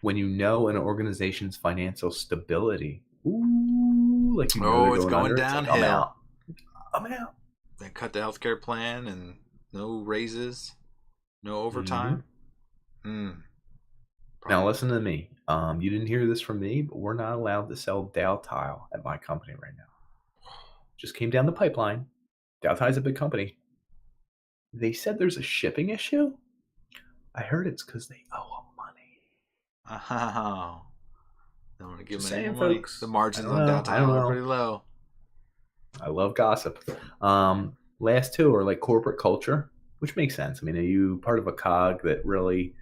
When you know an organization's financial stability. Ooh, like you know it's going downhill. Like, I'm out. They cut the healthcare plan and no raises, no overtime. Now listen to me. You didn't hear this from me, but we're not allowed to sell Dow Tile at my company right now. Just came down the pipeline. Dow Tile's a big company. They said there's a shipping issue. I heard it's because they owe them money. Oh. Don't want to give them any money. Folks, the margins on Dow Tile are pretty low. I love gossip. Last two are like corporate culture, which makes sense. I mean, are you part of a cog that really...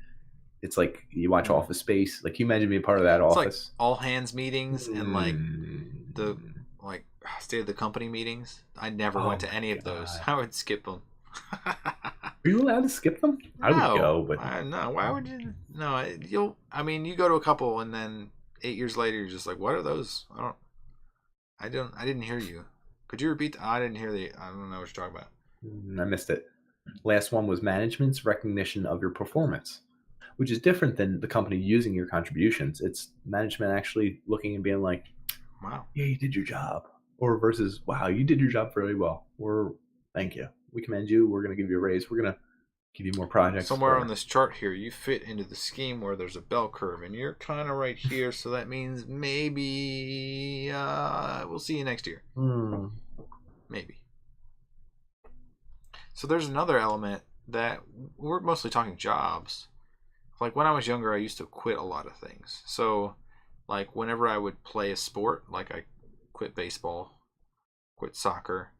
It's like you watch Office Space. Like, you imagine being part of that office. It's like all hands meetings and like the state of the company meetings. I never went to any of those. I would skip them. Are you allowed to skip them? I would go, but no. Why would you? No, you go to a couple and then 8 years later you're just like, what are those? I didn't hear you. Could you repeat? I didn't hear I don't know what you're talking about. I missed it. Last one was management's recognition of your performance, which is different than the company using your contributions. It's management actually looking and being like, wow, yeah, you did your job. Or versus, wow, you did your job really well. Or thank you. We commend you. We're going to give you a raise. We're going to give you more projects. Somewhere on this chart here, you fit into the scheme where there's a bell curve, and you're kind of right here, so that means maybe we'll see you next year. Maybe. So there's another element that we're mostly talking jobs. Like when I was younger, I used to quit a lot of things. So like whenever I would play a sport, like I quit baseball, quit soccer.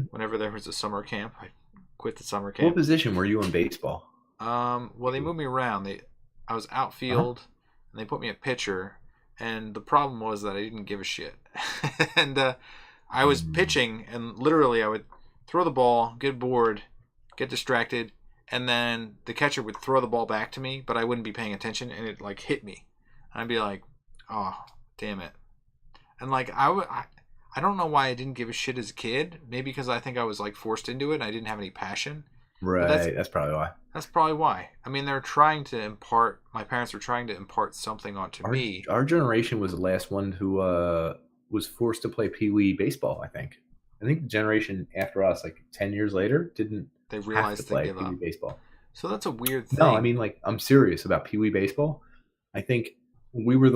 Whenever there was a summer camp, I quit the summer camp. What position were you in baseball? Well, they moved me around. I was outfield, and they put me at pitcher. And the problem was that I didn't give a shit. And I was pitching, and literally I would throw the ball, get bored, get distracted, and then the catcher would throw the ball back to me, but I wouldn't be paying attention, and it like hit me. And I'd be like, oh, damn it. And like I don't know why I didn't give a shit as a kid. Maybe because I think I was like forced into it and I didn't have any passion. Right, that's probably why. That's probably why. I mean, my parents were trying to impart something onto me. Our generation was the last one who was forced to play Pee Wee baseball, I think. I think the generation after us, like 10 years later, didn't have to play Pee Wee baseball. So that's a weird thing. No, I mean, like, I'm serious about Pee Wee baseball. I think we were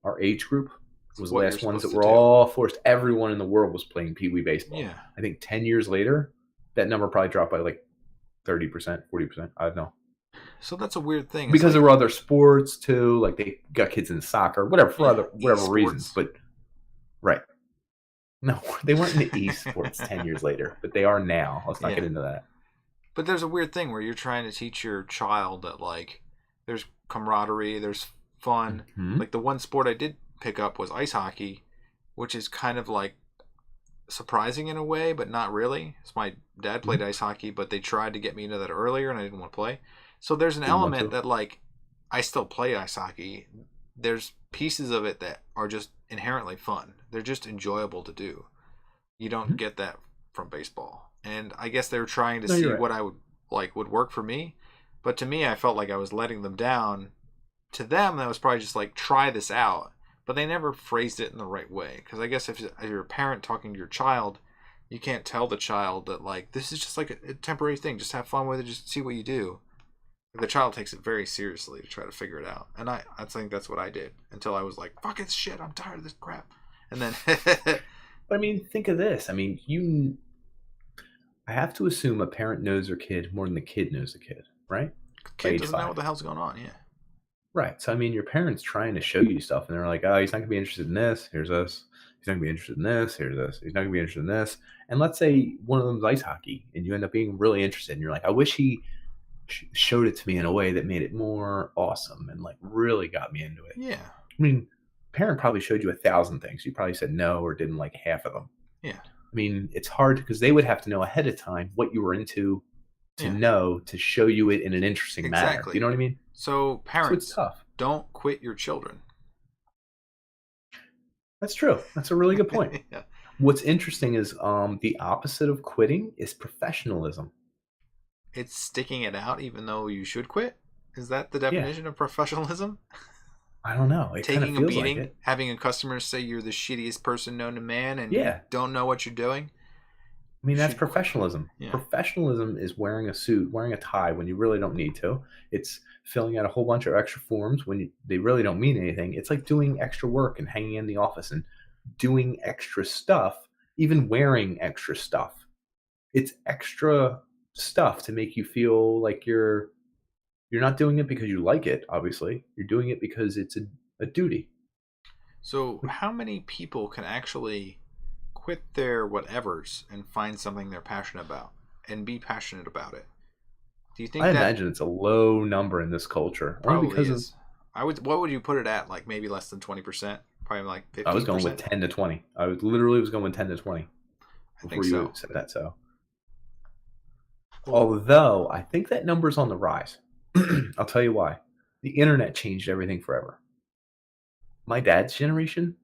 our age group was the last ones that were all forced. Everyone in the world was playing Pee Wee baseball. Yeah. I think 10 years later, that number probably dropped by like 30%, 40%. I don't know. So that's a weird thing. Because there were other sports too. Like they got kids in soccer, whatever, for whatever reasons. But right. No, they weren't in the esports 10 years later, but they are now. Let's not get into that. But there's a weird thing where you're trying to teach your child that like there's camaraderie, there's fun. Like the one sport I did pick up was ice hockey, which is kind of like surprising in a way, but not really. So my dad played ice hockey, but they tried to get me into that earlier and I didn't want to play. So there's an element that like I still play ice hockey. There's pieces of it that are just inherently fun. They're just enjoyable to do. You don't get that from baseball. And I guess they were trying to see what I would work for me. But to me, I felt like I was letting them down. To them, that was probably just like, try this out. But they never phrased it in the right way. Because I guess if you're a parent talking to your child, you can't tell the child that like, this is just like a temporary thing. Just have fun with it. Just see what you do. The child takes it very seriously to try to figure it out. And I think that's what I did. Until I was like, fuck this shit. I'm tired of this crap. And then... But I mean, think of this. I mean, I have to assume a parent knows their kid more than the kid knows the kid, right? Kid doesn't know what the hell's going on, yeah. Right. So I mean, your parents trying to show you stuff, and they're like, "Oh, he's not gonna be interested in this. Here's this. He's not gonna be interested in this. Here's this. He's not gonna be interested in this." And let's say one of them's ice hockey, and you end up being really interested, and you're like, "I wish he showed it to me in a way that made it more awesome and like really got me into it." Yeah. I mean, parent probably showed you 1,000 things. You probably said no or didn't like half of them. Yeah. I mean, it's hard because they would have to know ahead of time what you were into to Yeah. know to show you it in an interesting manner. Do you Exactly. know what I mean? So So it's parents, tough. don't quit your children. That's true. That's a really good point. Yeah. What's interesting is the opposite of quitting is professionalism. It's sticking it out even though you should quit. Is that the Yeah. definition of professionalism? I don't know. It kind of Taking a feels like beating, it. having a customer say you're the shittiest person known to man and you Yeah. don't know what you're doing. I mean, You that's should quit. professionalism. Yeah. Professionalism is wearing a suit, wearing a tie when you really don't need to. It's filling out a whole bunch of extra forms when they really don't mean anything. It's like doing extra work and hanging in the office and doing extra stuff, even wearing extra stuff. It's extra stuff to make you feel like you're not doing it because you like it, obviously. You're doing it because it's a duty. So, how many people can actually quit their whatevers and find something they're passionate about and be passionate about it? Do you think I that imagine it's a low number in this culture, only probably because of is? I would. What would you put it at? Like maybe less than 20%? Probably like I was going with 15%. 10 to 20. I was literally was going with 10 to 20 I think before you so. said that. So, Well, although I think that number's on the rise. I'll tell you why. The internet changed everything forever. My dad's generation,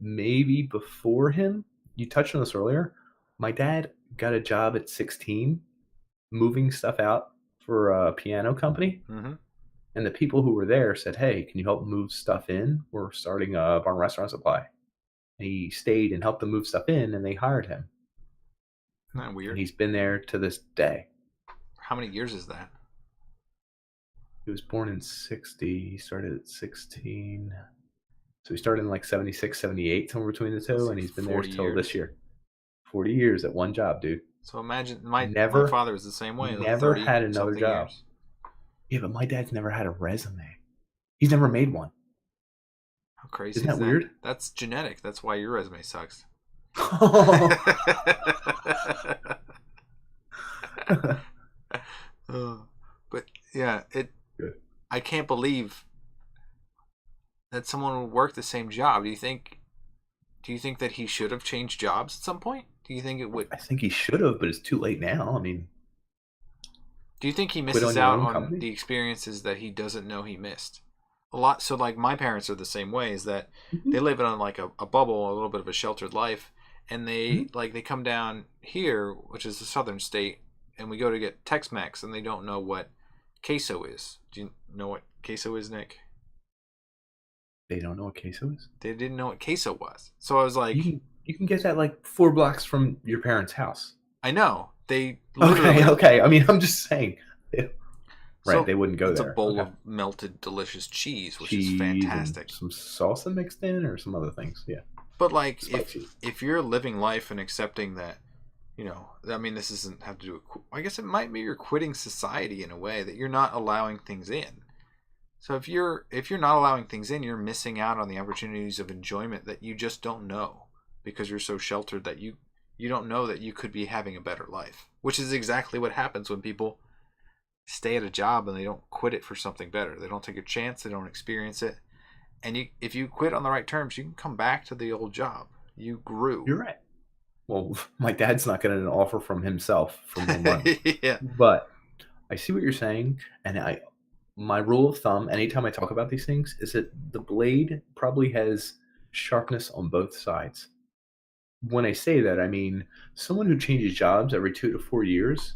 maybe before him, you touched on this earlier. My dad got a job at 16 moving stuff out for a piano company. mm-hmm. And the people who were there said, "Hey, can you help move stuff in? We're starting a bar and restaurant supply." And he stayed and helped them move stuff in, and they hired him. Isn't that And weird? he's been there to this day. How many years is that? He was born in 60. He started at 16. So he started in like 76, 78, somewhere between the So it's two, and like he's been there 40 till this years. year. 40 years at one job, dude. So imagine my Never, father was the same way, like never 30 had another something job. years. Yeah, but my dad's never had a resume. He's never made one. How crazy Isn't is that that? weird? That's genetic. That's why your resume sucks. But yeah, it. Good. I can't believe that someone would work the same job. Do you think? Do you think that he should have changed jobs at some point? Do you think it would? I think he should have, but it's too late now. I mean, Do you think he quit misses on your out own on company. the experiences that he doesn't know he missed? A lot. So like my parents are the same way. Is that they Mhm. live in like a bubble, a little bit of a sheltered life, and Mhm. they come down here, which is a southern state, and we go to get Tex-Mex, and they don't know what queso is. Do you know what queso is, Nick? They don't know what queso is. They didn't know what queso was. So I was You like, can you can get that like 4 blocks from your parents' house. I know. They Okay, literally. okay. I mean, I'm just saying. Right, So they wouldn't go it's a there. bowl Okay. of melted, delicious cheese, which is Cheese and fantastic. some salsa mixed in, or some other things. Yeah, But like, spicy. if you're living life and accepting that, I mean, this doesn't have to do with. I guess it might be you're quitting society in a way that you're not allowing things in. So if you're not allowing things in, you're missing out on the opportunities of enjoyment that you just don't know because you're so sheltered that you don't know that you could be having a better life, which is exactly what happens when people stay at a job and they don't quit it for something better. They don't take a chance. They don't experience it. And if you quit on the right terms, you can come back to the old job. You grew. You're right. Well, my dad's not getting an offer from himself for more money, Yeah. but I see what you're saying, and my rule of thumb, anytime I talk about these things, is that the blade probably has sharpness on both sides. When I say that, I mean someone who changes jobs every 2 to 4 years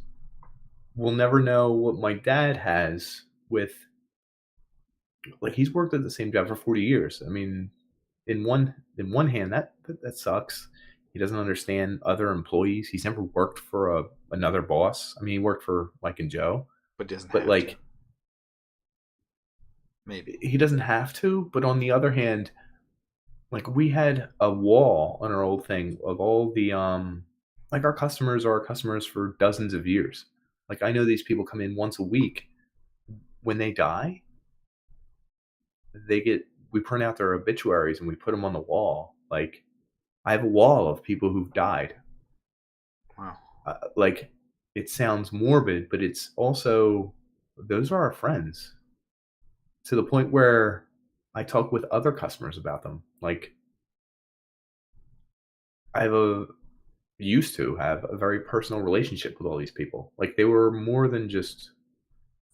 will never know what my dad has with, like, he's worked at the same job for 40 years. I mean, in one hand, that sucks. He doesn't understand other employees. He's never worked for another boss. I mean, he worked for Mike and Joe, But doesn't but have to. like Maybe. he doesn't have to. But on the other hand, like we had a wall on our old thing of all the like our customers are our customers for dozens of years. Like I know these people come in once a week. When they die, we print out their obituaries and we put them on the wall. Like, I have a wall of people who've died. Wow. Like, it sounds morbid, but it's also, those are our friends, to the point where I talk with other customers about them. Like, I have a used to have a very personal relationship with all these people. Like, they were more than just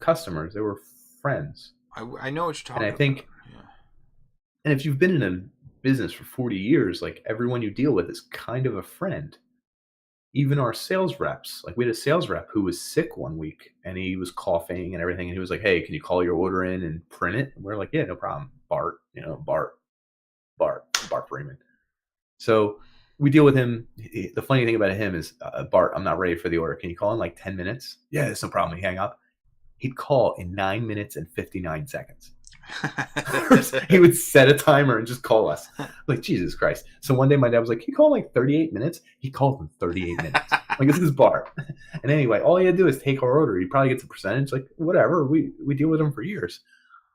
customers; they were friends. I know what you're And I talking about. think, Yeah. and if you've been in a business for 40 years, like, everyone you deal with is kind of a friend. Even our sales reps, like, we had a sales rep who was sick one week and he was coughing and everything. And he was like, "Hey, can you call your order in and print it?" And we're like, "Yeah, no problem." Bart, Bart Freeman. So we deal with him. The funny thing about him is, "Bart, I'm not ready for the order. Can you call in like 10 minutes?" "Yeah, it's no problem." He hang up. He'd call in 9 minutes and 59 seconds. He would set a timer and just call us. Like, Jesus Christ. So one day my dad was like, "Can you call in like 38 minutes?" He called in 38 minutes. Like, this is Bart. And anyway, all he had to do is take our order. He probably gets a percentage. Like, whatever. We deal with him for years.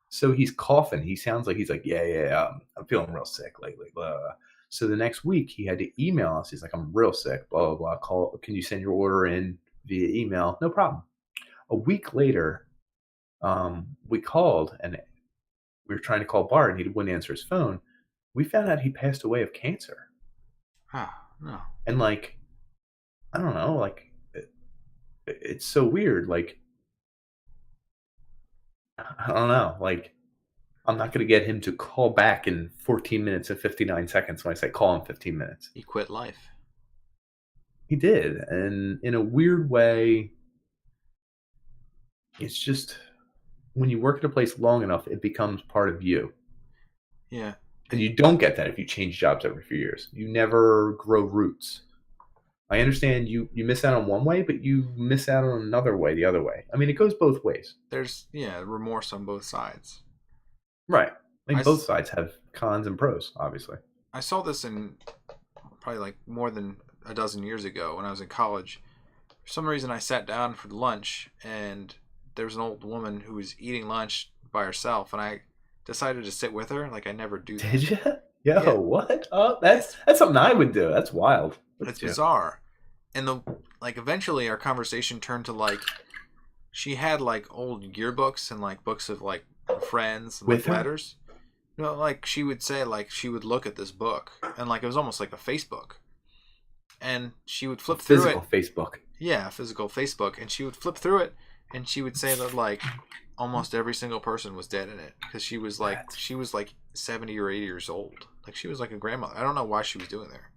So he's coughing. He sounds like he's like, "Yeah, I'm feeling real sick lately." Blah, blah, blah. So the next week he had to email us. He's like, "I'm real sick. Blah blah blah. Can you send your order in via email?" No problem. A week later, we called and we were trying to call Bart and he wouldn't answer his phone. We found out he passed away of cancer. Oh, no. And like, I don't know, like, it's so weird. Like, I don't know. Like, I'm not going to get him to call back in 14 minutes and 59 seconds when I say call in 15 minutes. He quit life. He did. And in a weird way, it's just, when you work at a place long enough, it becomes part of you. Yeah. And you don't get that if you change jobs every few years. You never grow roots. I understand you miss out on one way, but you miss out on another way the other way. I mean, it goes both ways. There's, remorse on both sides. Right. I I, mean, both sides have cons and pros, obviously. I saw this in probably like more than a dozen years ago when I was in college. For some reason, I sat down for lunch and there was an old woman who was eating lunch by herself, and I decided to sit with her. Like, I never do that. Did you? Yo, Yeah. What? Oh, that's something I would do. That's wild. It's bizarre. And eventually our conversation turned to like, she had like old yearbooks and like books of like friends and with like letters. You know, like she would say like she would look at this book and like it was almost like a Facebook. And she would flip through it. Physical Facebook. Yeah, physical Facebook. And she would flip through it and she would say that like almost every single person was dead in it because she was like 70 or 80 years old. Like she was like a grandmother. I don't know why she was doing there.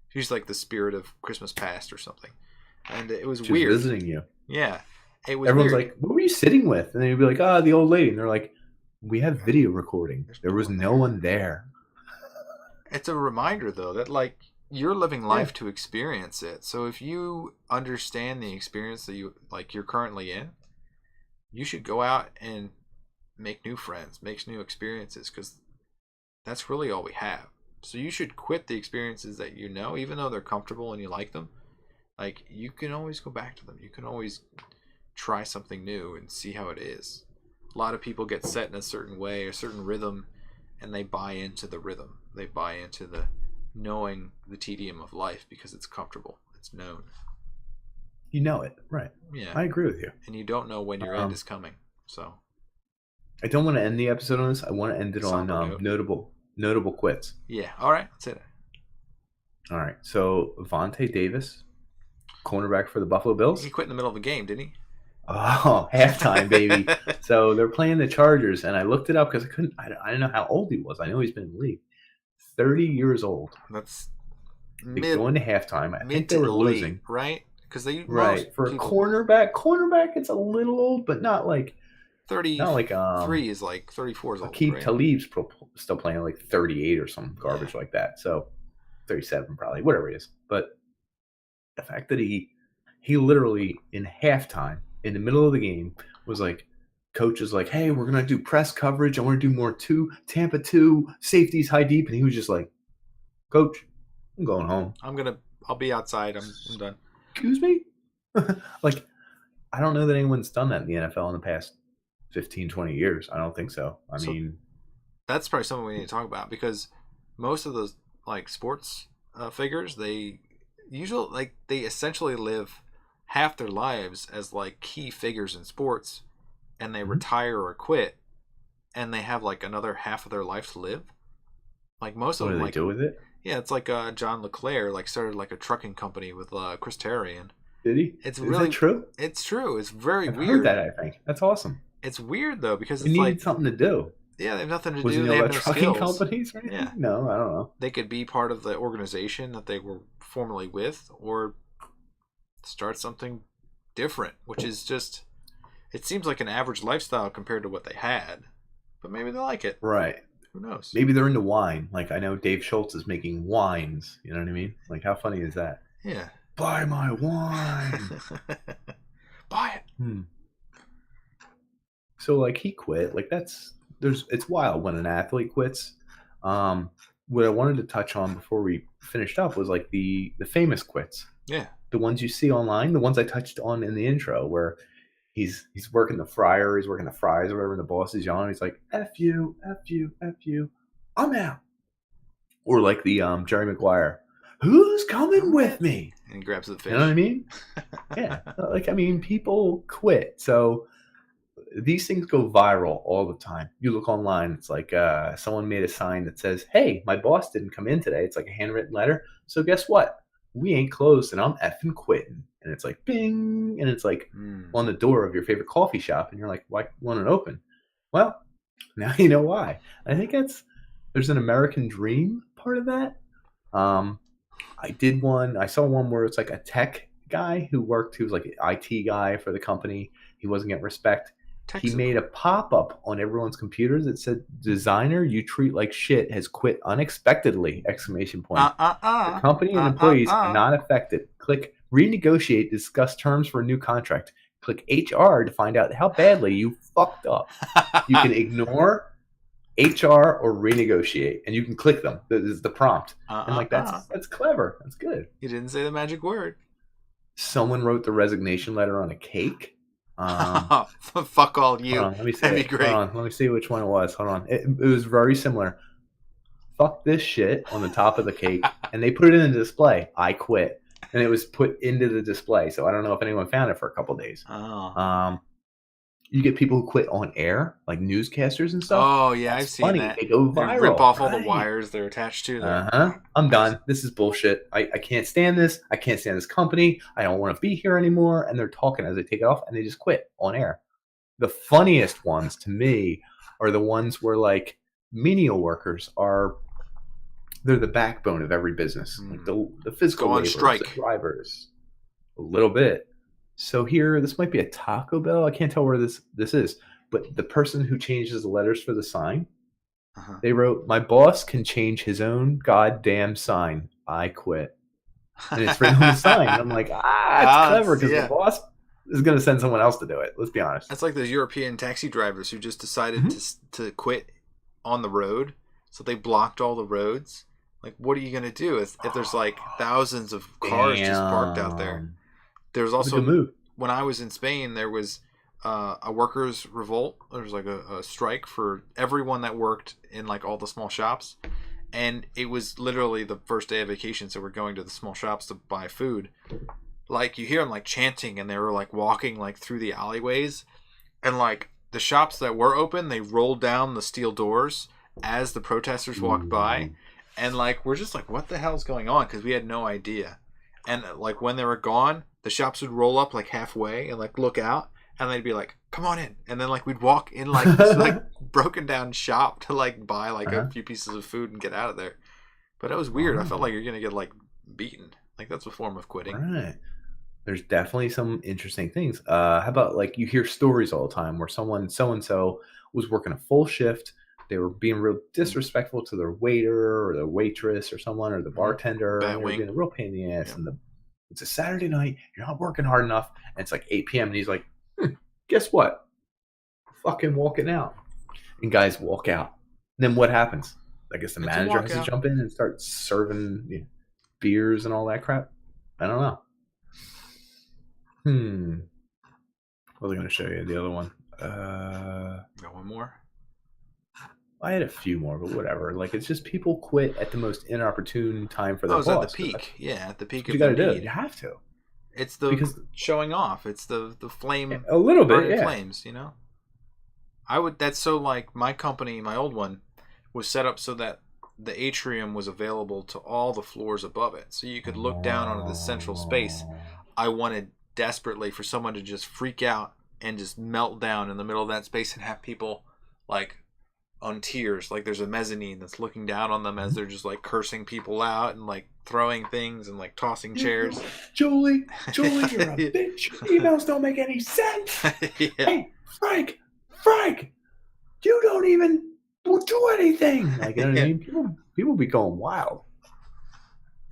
She's like the spirit of Christmas past or something. And it was weird. Just visiting you. Yeah. It was Everyone's weird. like, "What were you sitting with?" And then you'd be like, "Ah, the old lady." And they're like, "We have video recording. There was no one there." It's a reminder though that like you're living life to experience it. So if you understand the experience that you're currently in, you should go out and make new friends, make new experiences, because that's really all we have. So you should quit the experiences that you know, even though they're comfortable and you like them. Like, you can always go back to them. You can always try something new and see how it is. A lot of people get set in a certain way, a certain rhythm, and they buy into the rhythm. They buy into the knowing the tedium of life because it's comfortable. It's known. You know it, right? Yeah. I agree with you. And you don't know when your end is coming. So I don't want to end the episode on this. I want to end it on notable quits. Yeah. All right. That's it. All right. So Vontae Davis, cornerback for the Buffalo Bills. He quit in the middle of a game, didn't he? Oh, halftime, baby. So they're playing the Chargers, and I looked it up because I didn't know how old he was. I know he's been in the league. 30 years old. That's going to halftime. I think they were losing. Right? Because for a cornerback. Cornerback, it's a little old, but not like 30. Not like 3 is like 34 is old. Keith Talib's still playing like 38 or some garbage like that. So 37 probably, whatever he is. But the fact that he literally in halftime, in the middle of the game, was like, coach is like, "Hey, we're gonna do press coverage. I want to do more Tampa 2 safeties high deep," and he was just like, "Coach, I'm going home. I'll be outside. I'm done." Excuse me? Like, I don't know that anyone's done that in the NFL in the past 15, 20 years. I don't think so. I mean, that's probably something we need to talk about, because most of those like sports figures, they essentially live half their lives as like key figures in sports, and they retire or quit, and they have like another half of their life to live. Like most of What do them, they like do with it? yeah, it's like John LeClaire like started like a trucking company with Chris Terry, and Did he? it's Is that really true? it's true. It's very I've heard weird. that. I think that's awesome. It's weird though, because They it's needed like something to do. yeah, they have nothing to Was he do. know They have about no trucking skills. companies or anything? Yeah, No, I don't know. they could be part of the organization that they were formerly with, or start something different, which is just, it seems like an average lifestyle compared to what they had, but maybe they like it. Right. Who knows? Maybe they're into wine. Like I know Dave Schultz is making wines. You know what I mean? Like how funny is that? Yeah. Buy my wine. Buy it. So like he quit. Like it's wild when an athlete quits. What I wanted to touch on before we finished up was like the famous quits. Yeah. The ones you see online, the ones I touched on in the intro, where he's working the fryer, he's working the fries or whatever, and the boss is yelling, he's like, F you, F you, F you, I'm out. Or like the Jerry Maguire, who's coming with me? And he grabs the fish. You know what I mean? Yeah. Like, I mean, people quit. So these things go viral all the time. You look online, it's like someone made a sign that says, hey, my boss didn't come in today. It's like a handwritten letter. So guess what? We ain't closed and I'm effing quitting. And it's like, bing. And it's like on the door of your favorite coffee shop. And you're like, why want it open? Well, now you know why. I think there's an American dream part of that. I saw one where it's like a tech guy who was like an IT guy for the company. He wasn't getting respect. He made a pop-up on everyone's computers that said, designer you treat like shit has quit unexpectedly, exclamation point. The company and employees not affected. Click renegotiate, discuss terms for a new contract. Click HR to find out how badly you fucked up. You can ignore HR or renegotiate, and you can click them. This is the prompt. And like that's clever. That's good. You didn't say the magic word. Someone wrote the resignation letter on a cake. Fuck all you. Hold on, let me see. That'd be great. Hold on, let me see which one it was. Hold on. It was very similar. Fuck this shit on the top of the cake, and they put it in the display. I quit, and it was put into the display. So I don't know if anyone found it for a couple of days. You get people who quit on air, like newscasters and stuff. Oh yeah, I've seen that. They go viral. They rip off all the wires they're attached to. I'm done. This is bullshit. I can't stand this. I can't stand this company. I don't want to be here anymore. And they're talking as they take it off, and they just quit on air. The funniest ones to me are the ones where like menial workers they're the backbone of every business. Like the physical laborers, strike. the drivers, a little bit. So here, this might be a Taco Bell. I can't tell where this is, but the person who changes the letters for the sign, they wrote, "My boss can change his own goddamn sign. I quit." And it's written on the sign. And I'm like, it's clever because the boss is going to send someone else to do it. Let's be honest. That's like those European taxi drivers who just decided to quit on the road. So they blocked all the roads. Like, what are you going to do if there's like thousands of cars just parked out there? There's also, when I was in Spain, there was a workers' revolt. There was like a strike for everyone that worked in like all the small shops. And it was literally the first day of vacation, so we're going to the small shops to buy food. Like, you hear them like chanting, and they were like walking like through the alleyways. And like the shops that were open, they rolled down the steel doors as the protesters walked by. And like, we're just like, what the hell's going on? Because we had no idea. And like when they were gone, the shops would roll up like halfway and like look out, and they'd be like, come on in. And then like we'd walk in like this like broken down shop to like buy like a few pieces of food and get out of there. But it was weird. I felt like you're going to get like beaten. Like that's a form of quitting. Right. There's definitely some interesting things. How about like you hear stories all the time where someone so-and-so was working a full shift. They were being real disrespectful to their waiter or the waitress or someone or the bartender. And they were being a real pain in the ass. And it's a Saturday night. You're not working hard enough. And it's like 8 p.m. And he's like, guess what? Fucking walking out. And guys walk out. And then what happens? I guess the manager has to jump in and start serving beers and all that crap. I don't know. What was I going to show you? The other one. Got one more? I had a few more, but whatever. Like, it's just people quit at the most inopportune time for Oh, their it's at the boss. peak. Yeah, at the peak You of got the to do. need. You have to. It's the Because showing off. It's the flame. a little bit, burning yeah. flames. That's so like my company, my old one, was set up so that the atrium was available to all the floors above it, so you could look down onto the central space. I wanted desperately for someone to just freak out and just melt down in the middle of that space and have people like on tiers, like there's a mezzanine that's looking down on them as they're just like cursing people out and like throwing things and like tossing chairs. Julie, you're a bitch. Emails don't make any sense. Yeah. Hey, Frank, you don't even do anything. Like, you know what I mean? People be going wild.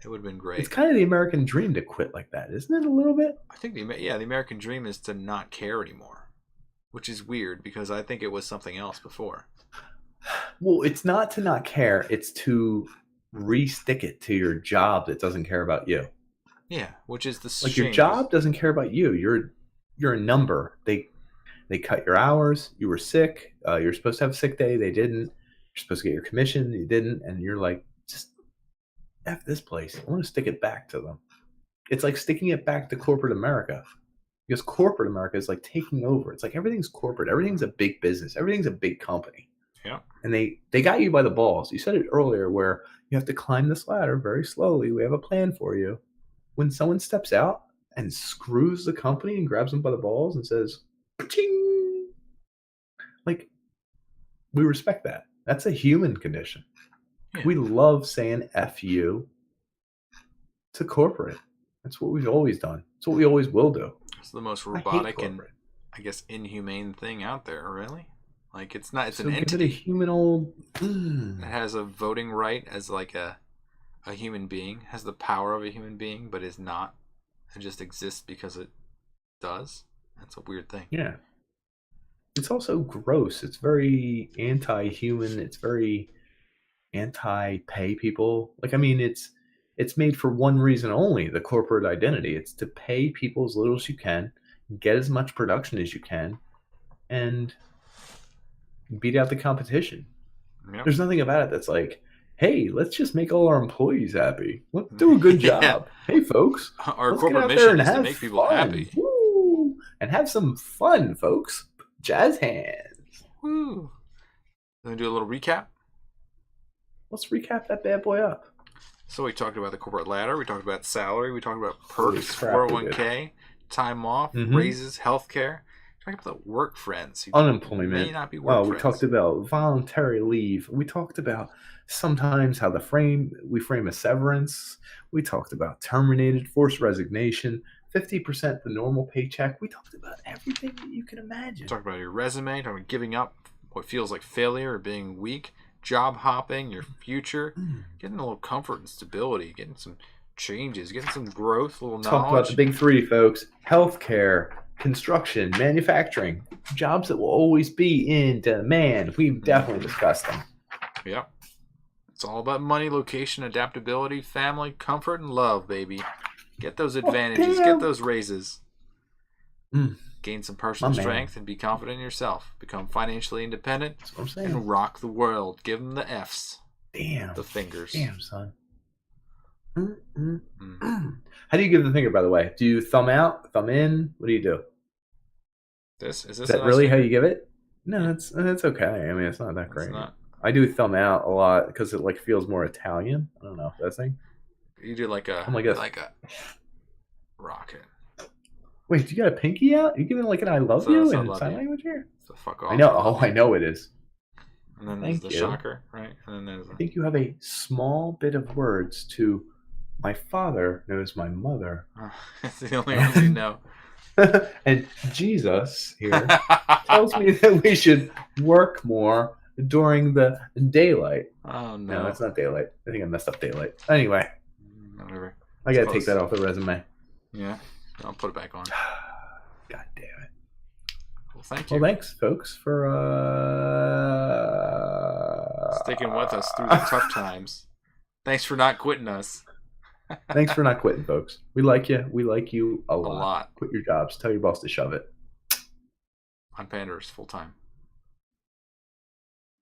It would have been great. It's kind of the American dream to quit like that, isn't it? A little bit. I think the American dream is to not care anymore, which is weird because I think it was something else before. Well, it's not to not care. It's to re-stick it to your job that doesn't care about you. Yeah, which is the like your job doesn't care about you. You're a number. They cut your hours. You were sick. You're supposed to have a sick day. They didn't. You're supposed to get your commission. You didn't. And you're like, just F this place. I want to stick it back to them. It's like sticking it back to corporate America. Because corporate America is like taking over. It's like everything's corporate. Everything's a big business. Everything's a big company. Yeah. And they got you by the balls. You said it earlier where you have to climb this ladder very slowly. We have a plan for you. When someone steps out and screws the company and grabs them by the balls and says, "Ching," like, we respect that. That's a human condition. Yeah. We love saying F you to corporate. That's what we've always done. It's what we always will do. It's the most robotic and, I guess, inhumane thing out there, really. Like, it's not, it's an entity. Give it a human old... It has a voting right as like a human being, has the power of a human being, but is not. It just exists because it does. That's a weird thing. Yeah. It's also gross. It's very anti-human. It's very anti-pay people. Like, I mean, it's made for one reason only, the corporate identity. It's to pay people as little as you can, get as much production as you can, and beat out the competition. Yep. There's nothing about it that's like, hey, let's just make all our employees happy. Let's do a good job. Yeah. Hey, folks. Our corporate mission is to make people happy. Woo! And have some fun, folks. Jazz hands. Woo. Gonna do a little recap? Let's recap that bad boy up. So we talked about the corporate ladder. We talked about salary. We talked about perks, 401k, time off, raises, healthcare. Talk about work friends. Unemployment. May not be work friends. We talked about voluntary leave. We talked about sometimes how we frame a severance. We talked about terminated, forced resignation, 50% the normal paycheck. We talked about everything that you can imagine. Talk about your resume, talk about giving up what feels like failure or being weak, job hopping, your future, getting a little comfort and stability, getting some changes, getting some growth, a little knowledge. Talk about the big three, folks. Healthcare, construction, manufacturing, jobs that will always be in demand. We've definitely discussed them. Yep. It's all about money, location, adaptability, family, comfort, and love, baby. Get those advantages. Get those raises. Gain some personal strength and be confident in yourself. Become financially independent and rock the world. Give them the F's. Damn. The fingers. Damn, son. How do you give the finger, by the way? Do you thumb out, thumb in? What do you do? Is that really how you give it? No, that's okay. I mean, it's not that great. I do thumb out a lot because it like feels more Italian. I don't know if that's thing. You do like a rocket. Wait, you got a pinky out? You giving like an I love you in sign language here? So fuck off. I know. Oh, I know it is. And then there's the shocker, right? And then there's I think you have a small bit of words to my father knows my mother. That's the only one you know. And Jesus here tells me that we should work more during the daylight. Oh, no. No, that's not daylight. I think I messed up daylight. Anyway. Whatever. I got to take that off the resume. Yeah. I'll put it back on. God damn it. Well, thank you. Well, thanks, folks, for sticking with us through the tough times. Thanks for not quitting us. Thanks for not quitting, folks. We like you. We like you a lot. Quit your jobs. Tell your boss to shove it. On Panders full time.